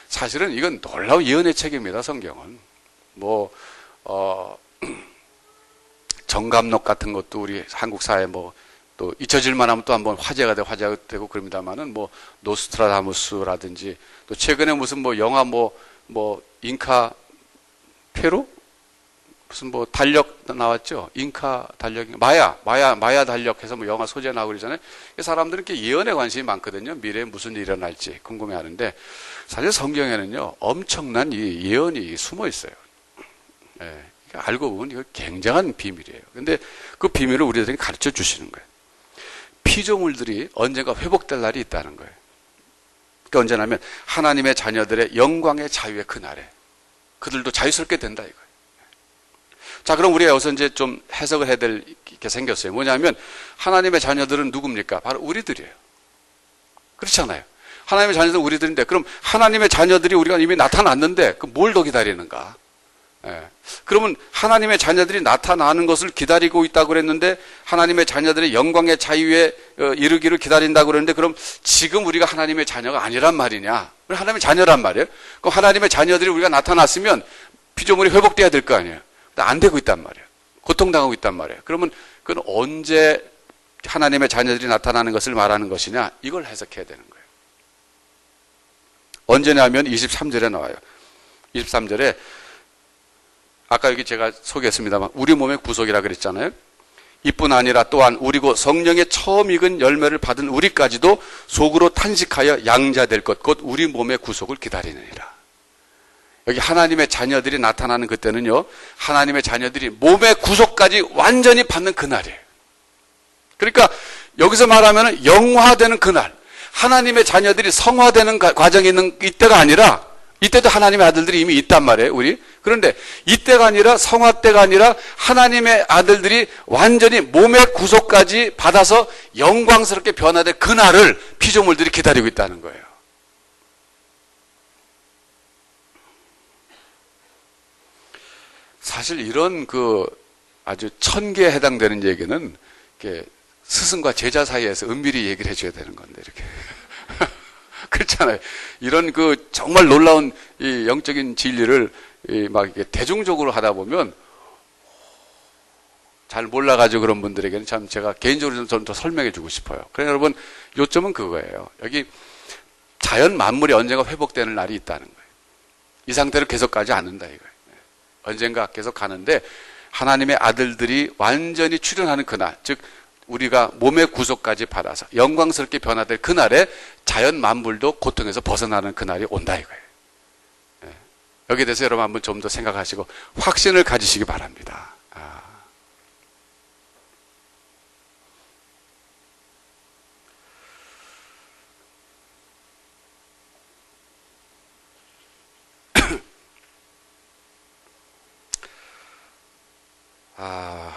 사실은 이건 놀라운 예언의 책입니다. 성경은 정감록 같은 것도 우리 한국 사회 또 잊혀질만 하면 또 한번 화제가 되고 그럽니다만은 노스트라다무스라든지 또 최근에 무슨 영화 잉카 페루 무슨 달력 나왔죠. 잉카 달력 마야 달력해서 영화 소재 나오고 그러잖아요. 사람들은 이렇게 예언에 관심이 많거든요. 미래에 무슨 일이 일어날지 궁금해하는데 사실 성경에는요 엄청난 이 예언이 숨어 있어요. 알고 보면 이거 굉장한 비밀이에요. 근데 그 비밀을 우리들에게 가르쳐 주시는 거예요. 피조물들이 언젠가 회복될 날이 있다는 거예요. 그러니까 언제냐면 하나님의 자녀들의 영광의 자유의 그날에 그들도 자유스럽게 된다 이거예요. 자, 그럼 우리가 여기서 이제 좀 해석을 해야 될 게 생겼어요. 뭐냐면 하나님의 자녀들은 누굽니까? 바로 우리들이에요. 그렇잖아요. 하나님의 자녀들은 우리들인데 그럼 하나님의 자녀들이 우리가 이미 나타났는데 뭘 더 기다리는가? 그러면 하나님의 자녀들이 나타나는 것을 기다리고 있다고 그랬는데 하나님의 자녀들의 영광의 자유에 이르기를 기다린다고 그랬는데 그럼 지금 우리가 하나님의 자녀가 아니란 말이냐? 하나님의 자녀란 말이에요. 그럼 하나님의 자녀들이 우리가 나타났으면 피조물이 회복돼야 될 거 아니에요. 근데 안 되고 있단 말이에요. 고통당하고 있단 말이에요. 그러면 그건 언제 하나님의 자녀들이 나타나는 것을 말하는 것이냐? 이걸 해석해야 되는 거예요. 언제냐면 23절에 나와요. 23절에 아까 여기 제가 소개했습니다만 우리 몸의 구속이라 그랬잖아요. 이뿐 아니라 또한 우리고 성령의 처음 익은 열매를 받은 우리까지도 속으로 탄식하여 양자될 것 곧 우리 몸의 구속을 기다리느니라. 여기 하나님의 자녀들이 나타나는 그때는요. 하나님의 자녀들이 몸의 구속까지 완전히 받는 그날이에요. 그러니까 여기서 말하면 영화되는 그날. 하나님의 자녀들이 성화되는 과정에 있는 이때가 아니라 이때도 하나님의 아들들이 이미 있단 말이에요, 우리. 그런데 이때가 아니라 성화 때가 아니라 하나님의 아들들이 완전히 몸의 구속까지 받아서 영광스럽게 변화될 그날을 피조물들이 기다리고 있다는 거예요. 사실 이런 아주 천계에 해당되는 얘기는 이렇게 스승과 제자 사이에서 은밀히 얘기를 해줘야 되는 건데, 이렇게. 그렇잖아요. 이런 정말 놀라운 이 영적인 진리를 막 이렇게 대중적으로 하다 보면 잘 몰라가지고 그런 분들에게는 참 제가 개인적으로 좀 더 설명해 주고 싶어요. 그래서 여러분, 요점은 그거예요. 여기 자연 만물이 언젠가 회복되는 날이 있다는 거예요. 이 상태로 계속 가지 않는다 이거예요. 언젠가 계속 가는데 하나님의 아들들이 완전히 출현하는 그날, 즉 우리가 몸의 구속까지 받아서 영광스럽게 변화될 그날에 자연 만물도 고통에서 벗어나는 그날이 온다 이거예요. 여기에 대해서 여러분 한번 좀 더 생각하시고 확신을 가지시기 바랍니다.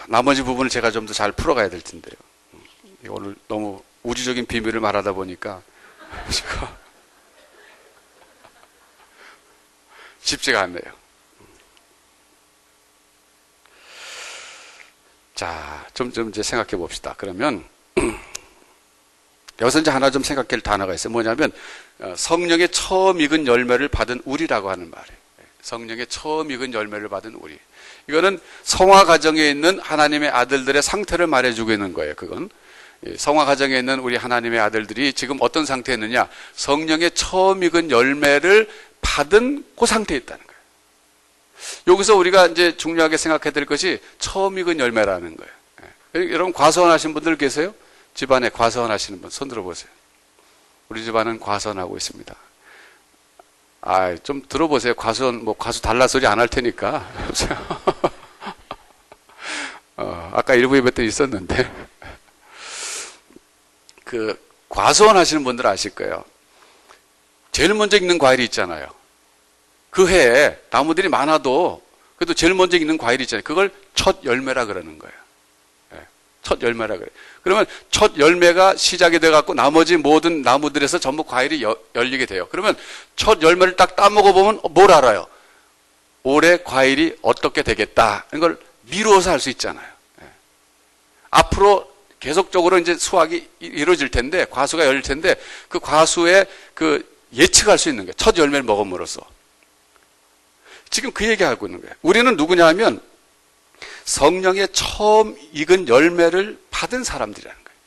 나머지 부분을 제가 좀 더 잘 풀어가야 될 텐데요. 오늘 너무 우주적인 비밀을 말하다 보니까 쉽지가 않네요. 자, 좀 이제 생각해 봅시다. 그러면 여기서 이제 하나 좀 생각할 단어가 있어요. 뭐냐면 성령의 처음 익은 열매를 받은 우리라고 하는 말이에요. 성령의 처음 익은 열매를 받은 우리. 이거는 성화 과정에 있는 하나님의 아들들의 상태를 말해주고 있는 거예요. 그건 성화 과정에 있는 우리 하나님의 아들들이 지금 어떤 상태에 있느냐? 성령의 처음 익은 열매를 받은 그 상태에 있다는 거예요. 여기서 우리가 이제 중요하게 생각해야 될 것이 처음 익은 열매라는 거예요. 여러분 과서원하신 분들 계세요? 집안에 과서원하시는 분 손 들어보세요. 우리 집안은 과서원하고 있습니다. 좀 들어보세요. 과수 달라 소리 안 할 테니까. 아까 일부 예배 때 있었는데. 과수원 하시는 분들 아실 거예요. 제일 먼저 익는 과일이 있잖아요. 그 해에 나무들이 많아도 그래도 제일 먼저 익는 과일이 있잖아요. 그걸 첫 열매라 그러는 거예요. 첫 열매라 그래요. 그러면 첫 열매가 시작이 돼갖고 나머지 모든 나무들에서 전부 과일이 열리게 돼요. 그러면 첫 열매를 딱 따먹어 보면 뭘 알아요? 올해 과일이 어떻게 되겠다. 이걸 미루어서 알 수 있잖아요. 앞으로 계속적으로 이제 수확이 이루어질 텐데, 과수가 열릴 텐데, 그 과수의 예측할 수 있는 거예요. 첫 열매를 먹음으로써. 지금 그 얘기하고 있는 거예요. 우리는 누구냐 하면 성령의 처음 익은 열매를 받은 사람들이라는 거예요.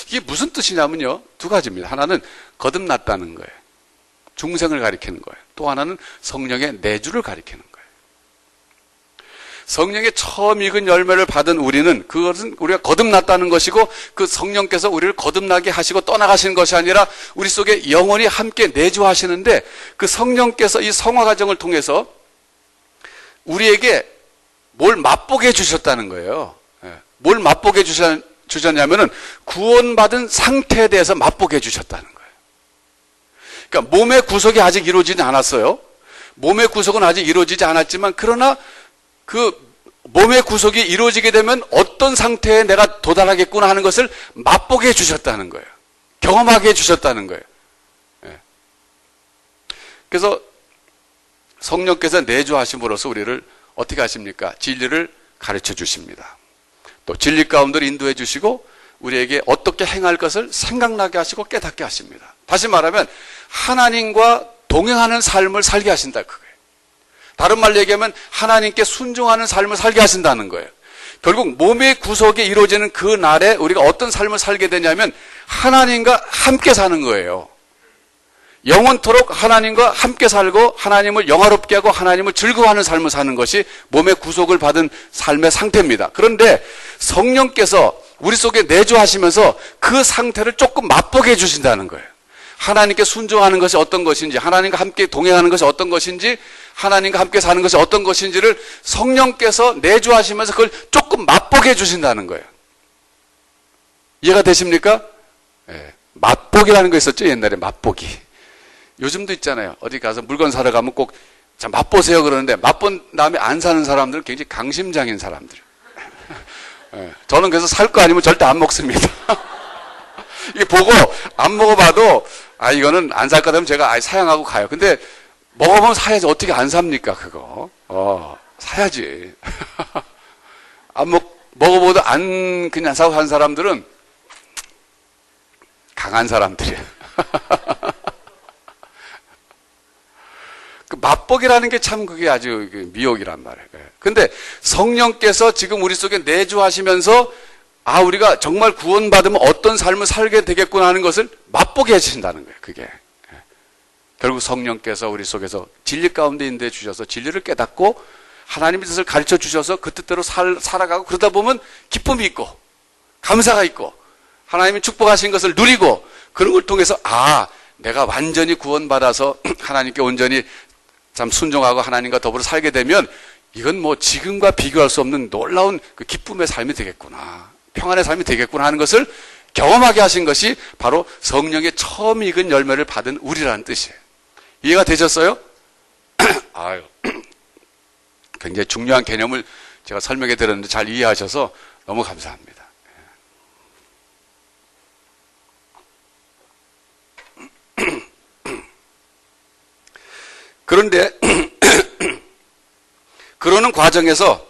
이게 무슨 뜻이냐면요. 두 가지입니다. 하나는 거듭났다는 거예요. 중생을 가리키는 거예요. 또 하나는 성령의 내주를 가리키는 거예요. 성령의 처음 익은 열매를 받은 우리는 그것은 우리가 거듭났다는 것이고 그 성령께서 우리를 거듭나게 하시고 떠나가시는 것이 아니라 우리 속에 영원히 함께 내주하시는데 그 성령께서 이 성화 과정을 통해서 우리에게 뭘 맛보게 해주셨다는 거예요. 뭘 맛보게 주셨냐면은 구원받은 상태에 대해서 맛보게 해주셨다는 거예요. 그러니까 몸의 구속이 아직 이루어지지 않았어요. 몸의 구속은 아직 이루어지지 않았지만 그러나 그 몸의 구속이 이루어지게 되면 어떤 상태에 내가 도달하겠구나 하는 것을 맛보게 해주셨다는 거예요. 경험하게 해주셨다는 거예요. 그래서 성령께서 내주하심으로써 우리를 어떻게 하십니까? 진리를 가르쳐 주십니다. 또 진리 가운데로 인도해 주시고 우리에게 어떻게 행할 것을 생각나게 하시고 깨닫게 하십니다. 다시 말하면 하나님과 동행하는 삶을 살게 하신다 그거예요. 다른 말로 얘기하면 하나님께 순종하는 삶을 살게 하신다는 거예요. 결국 몸의 구속이 이루어지는 그 날에 우리가 어떤 삶을 살게 되냐면 하나님과 함께 사는 거예요. 영원토록 하나님과 함께 살고 하나님을 영화롭게 하고 하나님을 즐거워하는 삶을 사는 것이 몸의 구속을 받은 삶의 상태입니다. 그런데 성령께서 우리 속에 내주하시면서 그 상태를 조금 맛보게 해주신다는 거예요. 하나님께 순종하는 것이 어떤 것인지, 하나님과 함께 동행하는 것이 어떤 것인지, 하나님과 함께 사는 것이 어떤 것인지를 성령께서 내주하시면서 그걸 조금 맛보게 해주신다는 거예요. 이해가 되십니까? 네. 맛보기라는 거 있었죠, 옛날에 맛보기. 요즘도 있잖아요. 어디 가서 물건 사러 가면 꼭 자, 맛보세요 그러는데 맛본 다음에 안 사는 사람들은 굉장히 강심장인 사람들. 네. 저는 그래서 살 거 아니면 절대 안 먹습니다. 이게 보고 안 먹어봐도 이거는 안 살 거라면 제가 사양하고 가요. 근데 먹어보면 사야지. 어떻게 안 삽니까 그거? 사야지. 먹어보도 안 그냥 사고 한 사람들은 강한 사람들이에요. 그 맛보기라는 게 참 그게 아주 미혹이란 말이에요. 근데 성령께서 지금 우리 속에 내주하시면서 우리가 정말 구원받으면 어떤 삶을 살게 되겠구나 하는 것을 맛보게 해주신다는 거예요. 그게. 결국 성령께서 우리 속에서 진리 가운데 인도해 주셔서 진리를 깨닫고 하나님의 뜻을 가르쳐 주셔서 그 뜻대로 살아가고 그러다 보면 기쁨이 있고 감사가 있고 하나님이 축복하신 것을 누리고 그런 걸 통해서 내가 완전히 구원받아서 하나님께 온전히 참 순종하고 하나님과 더불어 살게 되면 이건 뭐 지금과 비교할 수 없는 놀라운 그 기쁨의 삶이 되겠구나. 평안의 삶이 되겠구나 하는 것을 경험하게 하신 것이 바로 성령의 처음 익은 열매를 받은 우리라는 뜻이에요. 이해가 되셨어요? 굉장히 중요한 개념을 제가 설명해 드렸는데 잘 이해하셔서 너무 감사합니다. 그런데 그러는 과정에서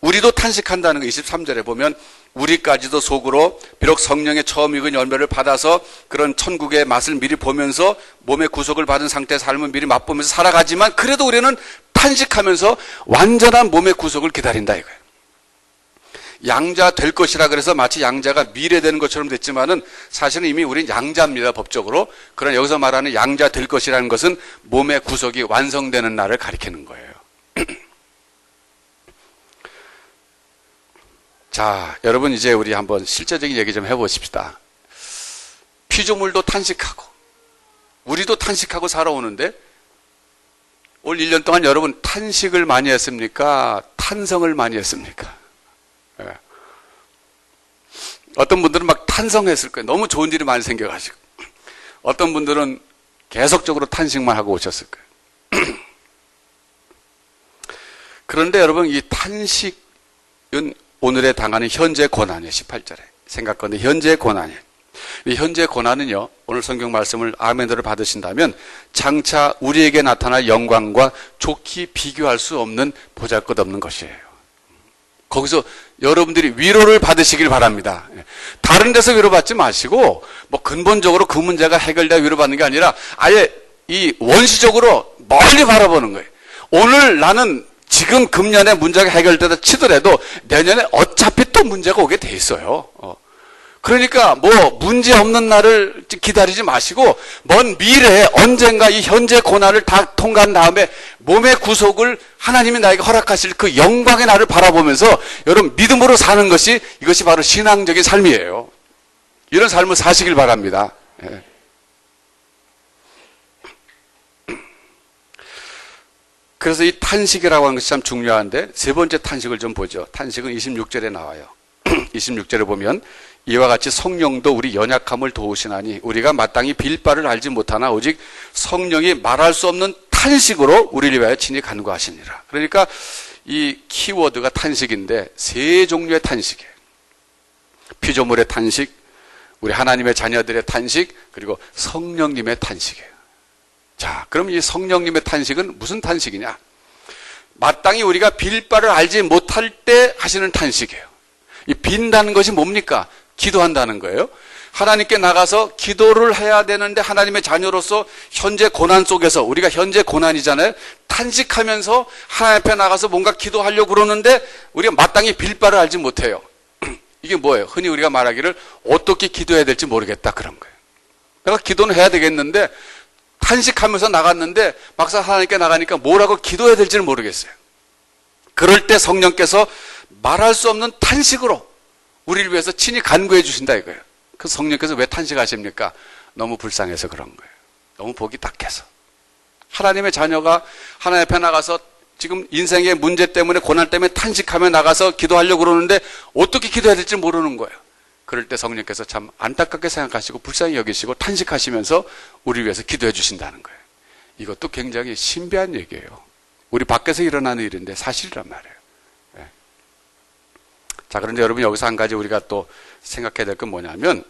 우리도 탄식한다는 거 23절에 보면 우리까지도 속으로 비록 성령의 처음 익은 열매를 받아서 그런 천국의 맛을 미리 보면서 몸의 구속을 받은 상태의 삶을 미리 맛보면서 살아가지만 그래도 우리는 탄식하면서 완전한 몸의 구속을 기다린다 이거예요. 양자 될 것이라 그래서 마치 양자가 미래되는 것처럼 됐지만은 사실은 이미 우린 양자입니다, 법적으로. 그러나 여기서 말하는 양자 될 것이라는 것은 몸의 구속이 완성되는 날을 가리키는 거예요. 자, 여러분 이제 우리 한번 실제적인 얘기 좀 해보십시다. 피조물도 탄식하고 우리도 탄식하고 살아오는데 올 1년 동안 여러분 탄식을 많이 했습니까? 탄성을 많이 했습니까? 예. 어떤 분들은 막 탄성했을 거예요. 너무 좋은 일이 많이 생겨가지고. 어떤 분들은 계속적으로 탄식만 하고 오셨을 거예요. 그런데 여러분, 이 탄식은 오늘에 당하는 현재 고난이에요. 18절에. 생각건데 현재 고난이에요. 이 현재 고난은요, 오늘 성경 말씀을 아멘으로 받으신다면 장차 우리에게 나타날 영광과 좋게 비교할 수 없는 보잘것없는 것이에요. 거기서 여러분들이 위로를 받으시길 바랍니다. 다른 데서 위로받지 마시고 뭐 근본적으로 그 문제가 해결돼야 위로받는 게 아니라 아예 이 원시적으로 멀리 바라보는 거예요. 오늘 나는 지금 금년에 문제가 해결되다 치더라도 내년에 어차피 또 문제가 오게 돼 있어요. 그러니까 뭐 문제 없는 날을 기다리지 마시고 먼 미래에 언젠가 이 현재 고난을 다 통과한 다음에 몸의 구속을 하나님이 나에게 허락하실 그 영광의 날을 바라보면서 여러분 믿음으로 사는 것이 이것이 바로 신앙적인 삶이에요. 이런 삶을 사시길 바랍니다. 예. 그래서 이 탄식이라고 하는 것이 참 중요한데 세 번째 탄식을 좀 보죠. 탄식은 26절에 나와요. 26절에 보면 이와 같이 성령도 우리 연약함을 도우시나니 우리가 마땅히 빌 바를 알지 못하나 오직 성령이 말할 수 없는 탄식으로 우리를 위하여 친히 간구하시니라. 그러니까 이 키워드가 탄식인데 세 종류의 탄식이에요. 피조물의 탄식, 우리 하나님의 자녀들의 탄식, 그리고 성령님의 탄식이에요. 자, 그럼 이 성령님의 탄식은 무슨 탄식이냐? 마땅히 우리가 빌 바를 알지 못할 때 하시는 탄식이에요. 이 빈다는 것이 뭡니까? 기도한다는 거예요. 하나님께 나가서 기도를 해야 되는데 하나님의 자녀로서 현재 고난 속에서 우리가 현재 고난이잖아요. 탄식하면서 하나님 앞에 나가서 뭔가 기도하려고 그러는데 우리가 마땅히 빌 바를 알지 못해요. 이게 뭐예요? 흔히 우리가 말하기를 어떻게 기도해야 될지 모르겠다 그런 거예요. 내가 기도는 해야 되겠는데 탄식하면서 나갔는데 막상 하나님께 나가니까 뭐라고 기도해야 될지를 모르겠어요. 그럴 때 성령께서 말할 수 없는 탄식으로 우리를 위해서 친히 간구해 주신다 이거예요. 그 성령께서 왜 탄식하십니까? 너무 불쌍해서 그런 거예요. 너무 보기 딱해서. 하나님의 자녀가 하나님 앞에 나가서 지금 인생의 문제 때문에 고난 때문에 탄식하며 나가서 기도하려고 그러는데 어떻게 기도해야 될지 모르는 거예요. 그럴 때 성령께서 참 안타깝게 생각하시고 불쌍히 여기시고 탄식하시면서 우리를 위해서 기도해 주신다는 거예요. 이것도 굉장히 신비한 얘기예요. 우리 밖에서 일어나는 일인데 사실이란 말이에요. 네. 자, 그런데 여러분 여기서 한 가지 우리가 또 생각해야 될 건 뭐냐면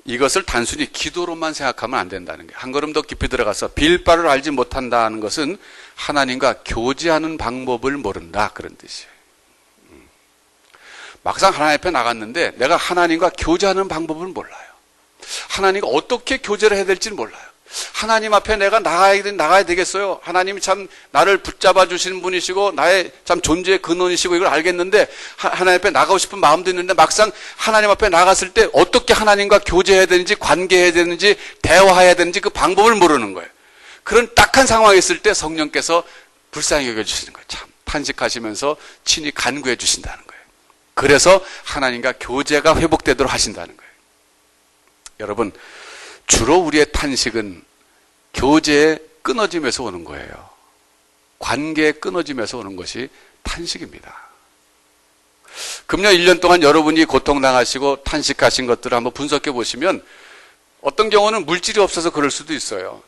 이것을 단순히 기도로만 생각하면 안 된다는 거예요. 한 걸음 더 깊이 들어가서 빌 바를 알지 못한다는 것은 하나님과 교제하는 방법을 모른다 그런 뜻이에요. 막상 하나님 앞에 나갔는데 내가 하나님과 교제하는 방법을 몰라요. 하나님과 어떻게 교제를 해야 될지 몰라요. 하나님 앞에 내가 나가야 되겠어요. 하나님이 참 나를 붙잡아 주시는 분이시고 나의 참 존재의 근원이시고 이걸 알겠는데 하나님 앞에 나가고 싶은 마음도 있는데 막상 하나님 앞에 나갔을 때 어떻게 하나님과 교제해야 되는지 관계해야 되는지 대화해야 되는지 그 방법을 모르는 거예요. 그런 딱한 상황에 있을 때 성령께서 불쌍히 여겨주시는 거예요. 참 탄식하시면서 친히 간구해 주신다는 거예요. 그래서 하나님과 교제가 회복되도록 하신다는 거예요. 여러분 주로 우리의 탄식은 교제의 끊어짐에서 오는 거예요. 관계의 끊어짐에서 오는 것이 탄식입니다. 금년 1년 동안 여러분이 고통당하시고 탄식하신 것들을 한번 분석해 보시면 어떤 경우는 물질이 없어서 그럴 수도 있어요.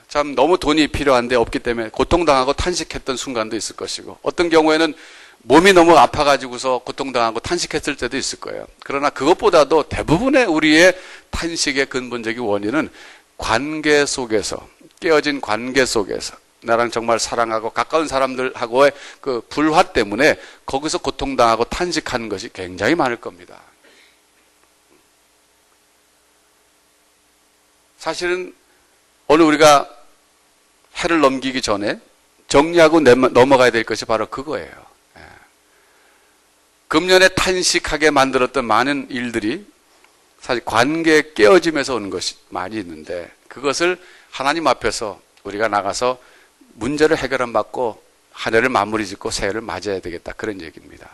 참 너무 돈이 필요한데 없기 때문에 고통당하고 탄식했던 순간도 있을 것이고 어떤 경우에는 몸이 너무 아파가지고서 고통당하고 탄식했을 때도 있을 거예요. 그러나 그것보다도 대부분의 우리의 탄식의 근본적인 원인은 관계 속에서, 깨어진 관계 속에서 나랑 정말 사랑하고 가까운 사람들하고의 그 불화 때문에 거기서 고통당하고 탄식하는 것이 굉장히 많을 겁니다. 사실은 오늘 우리가 해를 넘기기 전에 정리하고 넘어가야 될 것이 바로 그거예요. 금년에 탄식하게 만들었던 많은 일들이 사실 관계에 깨어짐에서 오는 것이 많이 있는데 그것을 하나님 앞에서 우리가 나가서 문제를 해결한 받고 한 해를 마무리 짓고 새해를 맞아야 되겠다 그런 얘기입니다.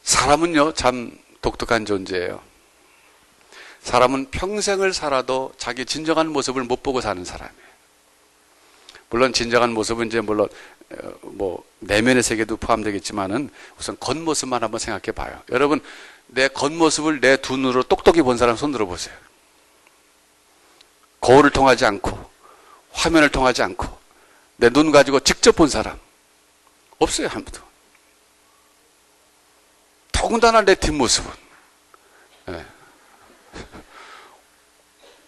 사람은요, 참 독특한 존재예요. 사람은 평생을 살아도 자기 진정한 모습을 못 보고 사는 사람이에요. 물론 진정한 모습은 이제 물론 내면의 세계도 포함되겠지만은 우선 겉모습만 한번 생각해 봐요. 여러분, 내 겉모습을 내 두 눈으로 똑똑히 본 사람 손 들어 보세요. 거울을 통하지 않고 화면을 통하지 않고 내 눈 가지고 직접 본 사람 없어요, 아무도. 더군다나 내 뒷모습은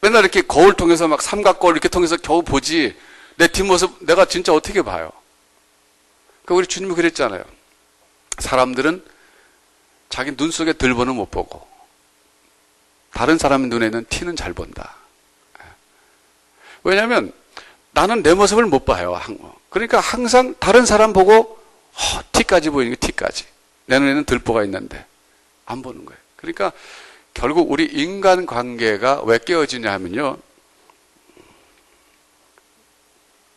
맨날 이렇게 거울 통해서 막 삼각거울 이렇게 통해서 겨우 보지 내 뒷모습 내가 진짜 어떻게 봐요? 그러니까 우리 주님이 그랬잖아요. 사람들은 자기 눈 속에 들보는 못 보고 다른 사람의 눈에는 티는 잘 본다. 왜냐하면 나는 내 모습을 못 봐요. 그러니까 항상 다른 사람 보고 티까지 보이는 게 티까지. 내 눈에는 들보가 있는데 안 보는 거예요. 그러니까 결국 우리 인간 관계가 왜 깨어지냐 하면요.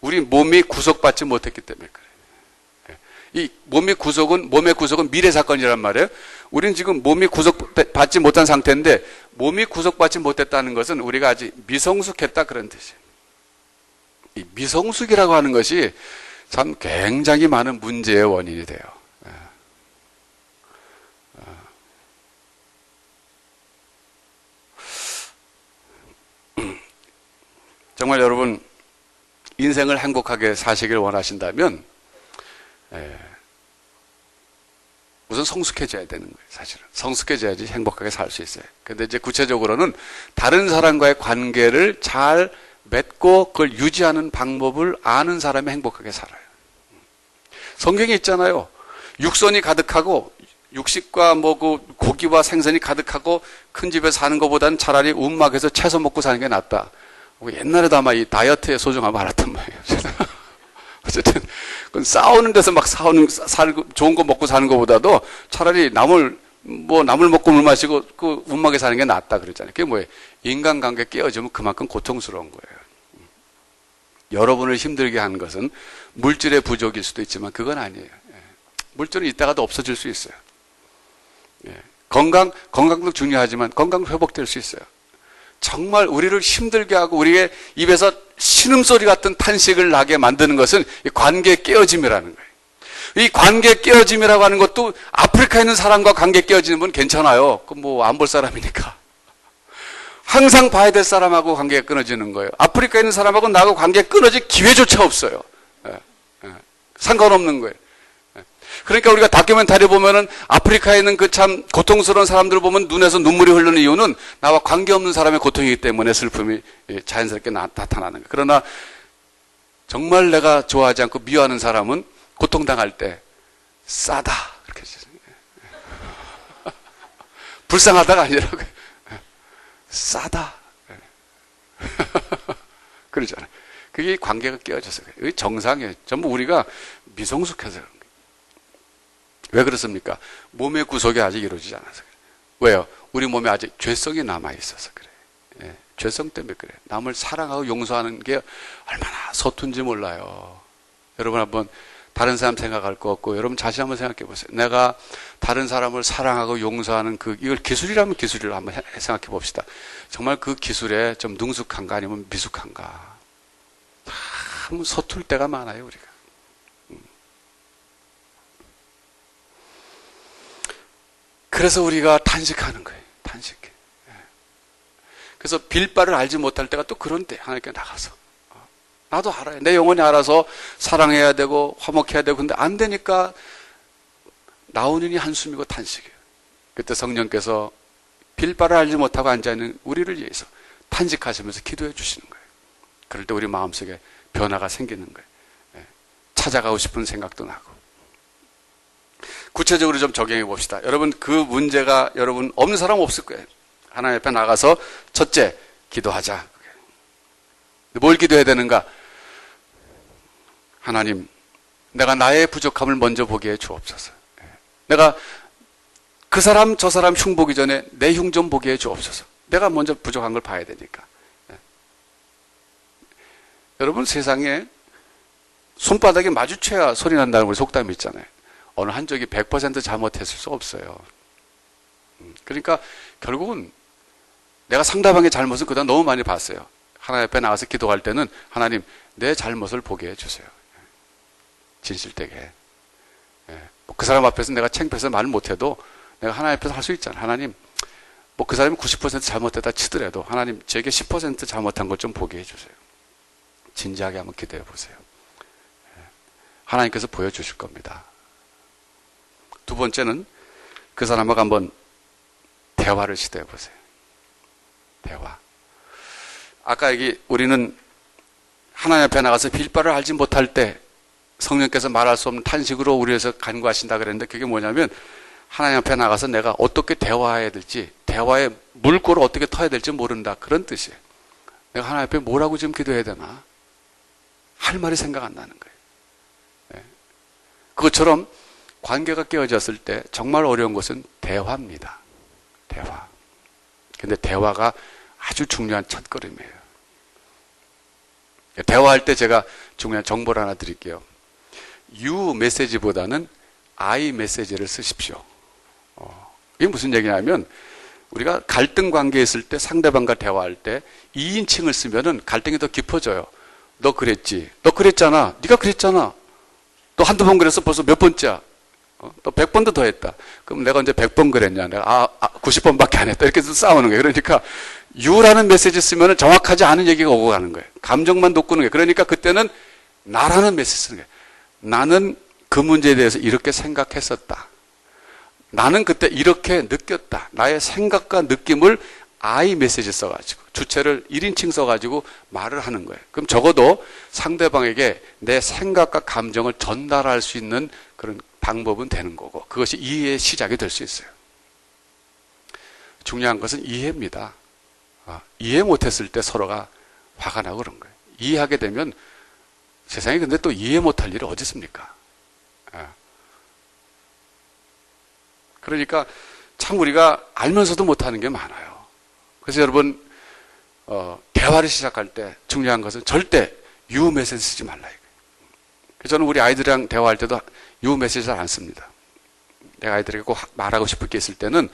우리 몸이 구속받지 못했기 때문에 그래요. 이 몸의 구속은 미래 사건이란 말이에요. 우리는 지금 몸이 구속받지 못한 상태인데 몸이 구속받지 못했다는 것은 우리가 아직 미성숙했다 그런 뜻이에요. 이 미성숙이라고 하는 것이 참 굉장히 많은 문제의 원인이 돼요. 정말 여러분 인생을 행복하게 사시길 원하신다면 우선 성숙해져야 되는 거예요. 사실은 성숙해져야지 행복하게 살 수 있어요. 근데 이제 구체적으로는 다른 사람과의 관계를 잘 맺고 그걸 유지하는 방법을 아는 사람이 행복하게 살아요. 성경에 있잖아요. 육선이 가득하고 육식과 그 고기와 생선이 가득하고 큰 집에 사는 것보다는 차라리 움막에서 채소 먹고 사는 게 낫다. 옛날에도 아마 이 다이어트의 소중함을 알았단 말이에요. 어쨌든 싸우는 데서 막 좋은 거 먹고 사는 것보다도 차라리 나물 먹고 물 마시고 그 움막에 사는 게 낫다 그랬잖아요. 그게 뭐예요? 인간관계 깨어지면 그만큼 고통스러운 거예요. 여러분을 힘들게 하는 것은 물질의 부족일 수도 있지만 그건 아니에요. 물질은 이따가도 없어질 수 있어요. 건강도 중요하지만 건강도 회복될 수 있어요. 정말 우리를 힘들게 하고 우리의 입에서 신음소리 같은 탄식을 나게 만드는 것은 이 관계 깨어짐이라는 거예요. 이 관계 깨어짐이라고 하는 것도 아프리카에 있는 사람과 관계 깨어지는 분 괜찮아요. 그 안 볼 사람이니까. 항상 봐야 될 사람하고 관계가 끊어지는 거예요. 아프리카에 있는 사람하고 나하고 관계가 끊어질 기회조차 없어요. 상관없는 거예요. 그러니까 우리가 다큐멘터리 보면은 아프리카에 있는 그 참 고통스러운 사람들을 보면 눈에서 눈물이 흐르는 이유는 나와 관계없는 사람의 고통이기 때문에 슬픔이 자연스럽게 나타나는 거예요. 그러나 정말 내가 좋아하지 않고 미워하는 사람은 고통당할 때 싸다 그렇게 불쌍하다가 아니라 싸다 그러잖아요. 그게 관계가 깨어져서 그래요. 이게 정상이에요. 전부 우리가 미성숙해서 그런 거예요. 왜 그렇습니까? 몸의 구속이 아직 이루어지지 않아서 그래요. 왜요? 우리 몸에 아직 죄성이 남아있어서 그래요. 죄성 때문에 그래요. 남을 사랑하고 용서하는 게 얼마나 서툰지 몰라요. 여러분 한번 다른 사람 생각할 거 없고 여러분 자신 한번 생각해 보세요. 내가 다른 사람을 사랑하고 용서하는 이걸 기술이라면 기술을 한번 생각해 봅시다. 정말 그 기술에 좀 능숙한가 아니면 미숙한가. 참 서툴 때가 많아요, 우리가. 그래서 우리가 탄식하는 거예요. 탄식해. 그래서 빌바를 알지 못할 때가 또 그런 때 하나님께 나가서 나도 알아요. 내 영혼이 알아서 사랑해야 되고 화목해야 되고 근데 안 되니까 나오느니 한숨이고 탄식이에요. 그때 성령께서 빌바를 알지 못하고 앉아있는 우리를 위해서 탄식하시면서 기도해 주시는 거예요. 그럴 때 우리 마음속에 변화가 생기는 거예요. 찾아가고 싶은 생각도 나고. 구체적으로 좀 적용해 봅시다. 여러분 그 문제가 여러분 없는 사람 없을 거예요. 하나님 앞에 나가서 첫째 기도하자. 뭘 기도해야 되는가? 하나님, 내가 나의 부족함을 먼저 보게 해 주옵소서. 내가 그 사람 저 사람 흉 보기 전에 내 흉 좀 보게 해 주옵소서. 내가 먼저 부족한 걸 봐야 되니까. 여러분 세상에 손바닥에 마주쳐야 소리 난다는 우리 속담이 있잖아요. 어느 한쪽이 100% 잘못했을 수 없어요. 그러니까 결국은 내가 상대방의 잘못은 그동안 너무 많이 봤어요. 하나님 앞에 나가서 기도할 때는 하나님 내 잘못을 보게 해주세요. 진실되게. 그 사람 앞에서 내가 창피해서 말을 못해도 내가 하나님 앞에서 할 수 있잖아요. 하나님, 뭐 그 사람이 90% 잘못했다 치더라도 하나님 제게 10% 잘못한 것 좀 보게 해주세요. 진지하게 한번 기도해 보세요. 하나님께서 보여주실 겁니다. 두 번째는 그 사람하고 한번 대화를 시도해 보세요. 대화. 아까 여기 우리는 하나님 앞에 나가서 빌바를 알지 못할 때 성령께서 말할 수 없는 탄식으로 우리에서 간구하신다 그랬는데 그게 뭐냐면 하나님 앞에 나가서 내가 어떻게 대화해야 될지, 대화의 물꼬를 어떻게 터야 될지 모른다, 그런 뜻이에요. 내가 하나님 앞에 뭐라고 지금 기도해야 되나? 할 말이 생각 안 나는 거예요. 네. 그것처럼 관계가 깨어졌을 때 정말 어려운 것은 대화입니다. 대화. 근데 대화가 아주 중요한 첫걸음이에요. 대화할 때 제가 중요한 정보를 하나 드릴게요. You 메시지보다는 I 메시지를 쓰십시오. 이게 무슨 얘기냐면 우리가 갈등 관계에 있을 때 상대방과 대화할 때 2인칭을 쓰면은 갈등이 더 깊어져요. 너 그랬지. 너 그랬잖아. 네가 그랬잖아. 또 한두 번 그랬어. 벌써 몇 번째야. 또 100번도 더 했다. 그럼 내가 언제 100번 그랬냐. 내가 90번밖에 안 했다. 이렇게 싸우는 거예요. 그러니까 U라는 메시지 쓰면은 정확하지 않은 얘기가 오고 가는 거예요. 감정만 돋구는 거예요. 그러니까 그때는 나라는 메시지 쓰는 거예요. 나는 그 문제에 대해서 이렇게 생각했었다. 나는 그때 이렇게 느꼈다. 나의 생각과 느낌을 I 메시지 써가지고 주체를 1인칭 써가지고 말을 하는 거예요. 그럼 적어도 상대방에게 내 생각과 감정을 전달할 수 있는 그런 방법은 되는 거고 그것이 이해의 시작이 될 수 있어요. 중요한 것은 이해입니다. 이해 못했을 때 서로가 화가 나고 그런 거예요. 이해하게 되면 세상에 근데 또 이해 못할 일이 어디 있습니까? 그러니까 참 우리가 알면서도 못하는 게 많아요. 그래서 여러분 대화를 시작할 때 중요한 것은 절대 You 메시지 쓰지 말라 이거예요. 그래서 저는 우리 아이들이랑 대화할 때도 You 메시지 잘 안 씁니다. 내가 아이들에게 꼭 말하고 싶을 게 있을 때는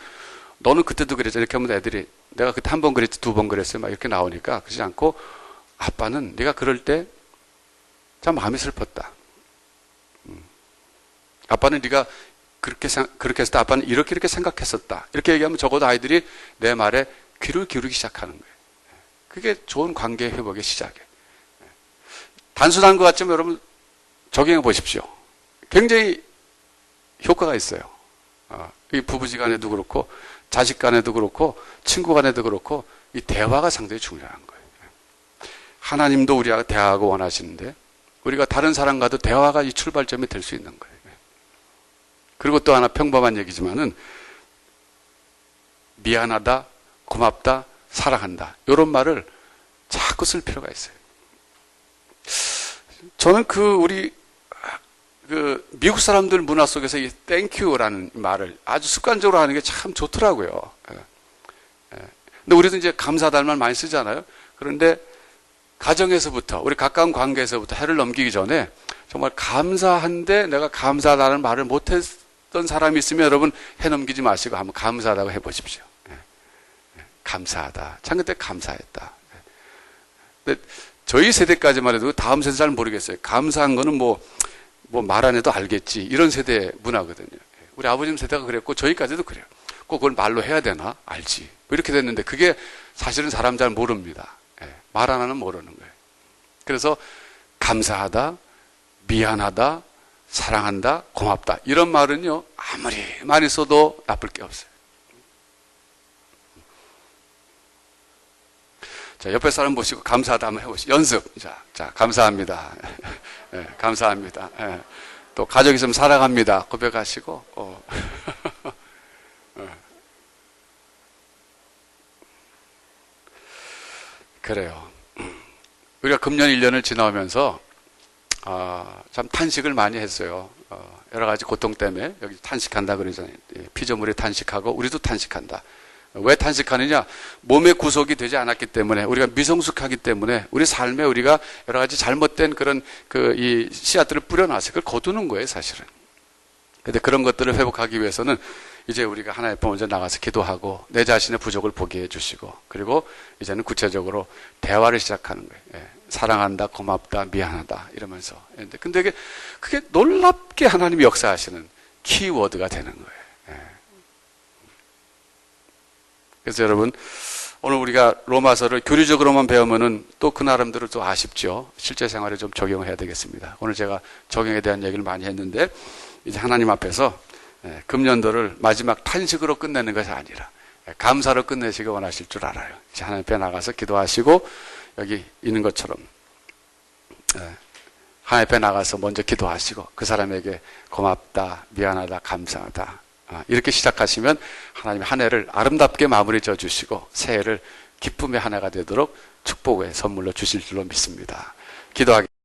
너는 그때도 그랬잖아. 이렇게 하면 애들이 내가 그때 한 번 그랬지, 두 번 그랬어요. 막 이렇게 나오니까 그러지 않고 아빠는 네가 그럴 때 참 마음이 슬펐다. 아빠는 네가 그렇게 했을 때 아빠는 이렇게 생각했었다. 이렇게 얘기하면 적어도 아이들이 내 말에 귀를 기울이기 시작하는 거예요. 그게 좋은 관계 회복의 시작이에요. 단순한 것 같지만 여러분 적용해 보십시오. 굉장히 효과가 있어요. 이 부부지간에도 그렇고 자식 간에도 그렇고 친구 간에도 그렇고 이 대화가 상당히 중요한 거예요. 하나님도 우리와 대화하고 원하시는데 우리가 다른 사람과도 대화가 이 출발점이 될 수 있는 거예요. 그리고 또 하나 평범한 얘기지만은 미안하다, 고맙다, 사랑한다 이런 말을 자꾸 쓸 필요가 있어요. 저는 우리 미국 사람들 문화 속에서 이 땡큐라는 말을 아주 습관적으로 하는 게 참 좋더라고요. 근데 우리도 이제 감사하다는 말 많이 쓰잖아요. 그런데 가정에서부터 우리 가까운 관계에서부터 해를 넘기기 전에 정말 감사한데 내가 감사하다는 말을 못했던 사람이 있으면 여러분 해 넘기지 마시고 한번 감사하다고 해보십시오. 감사하다. 참 그때 감사했다. 근데 저희 세대까지만 해도 다음 세대 잘 모르겠어요. 감사한 거는 뭐 말 안 해도 알겠지. 이런 세대 문화거든요. 우리 아버님 세대가 그랬고 저희까지도 그래요. 꼭 그걸 말로 해야 되나? 알지. 뭐 이렇게 됐는데 그게 사실은 사람 잘 모릅니다. 말 하나는 모르는 거예요. 그래서 감사하다, 미안하다, 사랑한다, 고맙다. 이런 말은요, 아무리 많이 써도 나쁠 게 없어요. 자, 옆에 사람 보시고 감사하다 한번 해보시죠. 연습. 자, 감사합니다. 네, 감사합니다. 네. 또 가족 있으면 사랑합니다. 고백하시고. 그래요. 우리가 금년 1년을 지나오면서 참 탄식을 많이 했어요. 여러 가지 고통 때문에 여기 탄식한다 그러잖아요. 피조물이 탄식하고 우리도 탄식한다. 왜 탄식하느냐? 몸의 구속이 되지 않았기 때문에 우리가 미성숙하기 때문에 우리 삶에 우리가 여러 가지 잘못된 그런 이 씨앗들을 뿌려놨어요. 그걸 거두는 거예요, 사실은. 근데 그런 것들을 회복하기 위해서는 이제 우리가 하나님 앞에 먼저 나가서 기도하고 내 자신의 부족을 보게 해주시고, 그리고 이제는 구체적으로 대화를 시작하는 거예요. 예. 사랑한다, 고맙다, 미안하다 이러면서. 근데 그게 놀랍게 하나님이 역사하시는 키워드가 되는 거예요. 예. 그래서 여러분, 오늘 우리가 로마서를 교리적으로만 배우면은 또 그 나름대로 또 아쉽죠. 실제 생활에 좀 적용해야 되겠습니다. 오늘 제가 적용에 대한 얘기를 많이 했는데, 이제 하나님 앞에서 금년도를 마지막 탄식으로 끝내는 것이 아니라 감사로 끝내시기 원하실 줄 알아요. 이제 하나님 앞에 나가서 기도하시고, 여기 있는 것처럼 하나님 앞에 나가서 먼저 기도하시고 그 사람에게 고맙다, 미안하다, 감사하다 이렇게 시작하시면 하나님이 한 해를 아름답게 마무리 져주시고 새해를 기쁨의 한 해가 되도록 축복의 선물로 주실 줄로 믿습니다. 기도하겠습니다.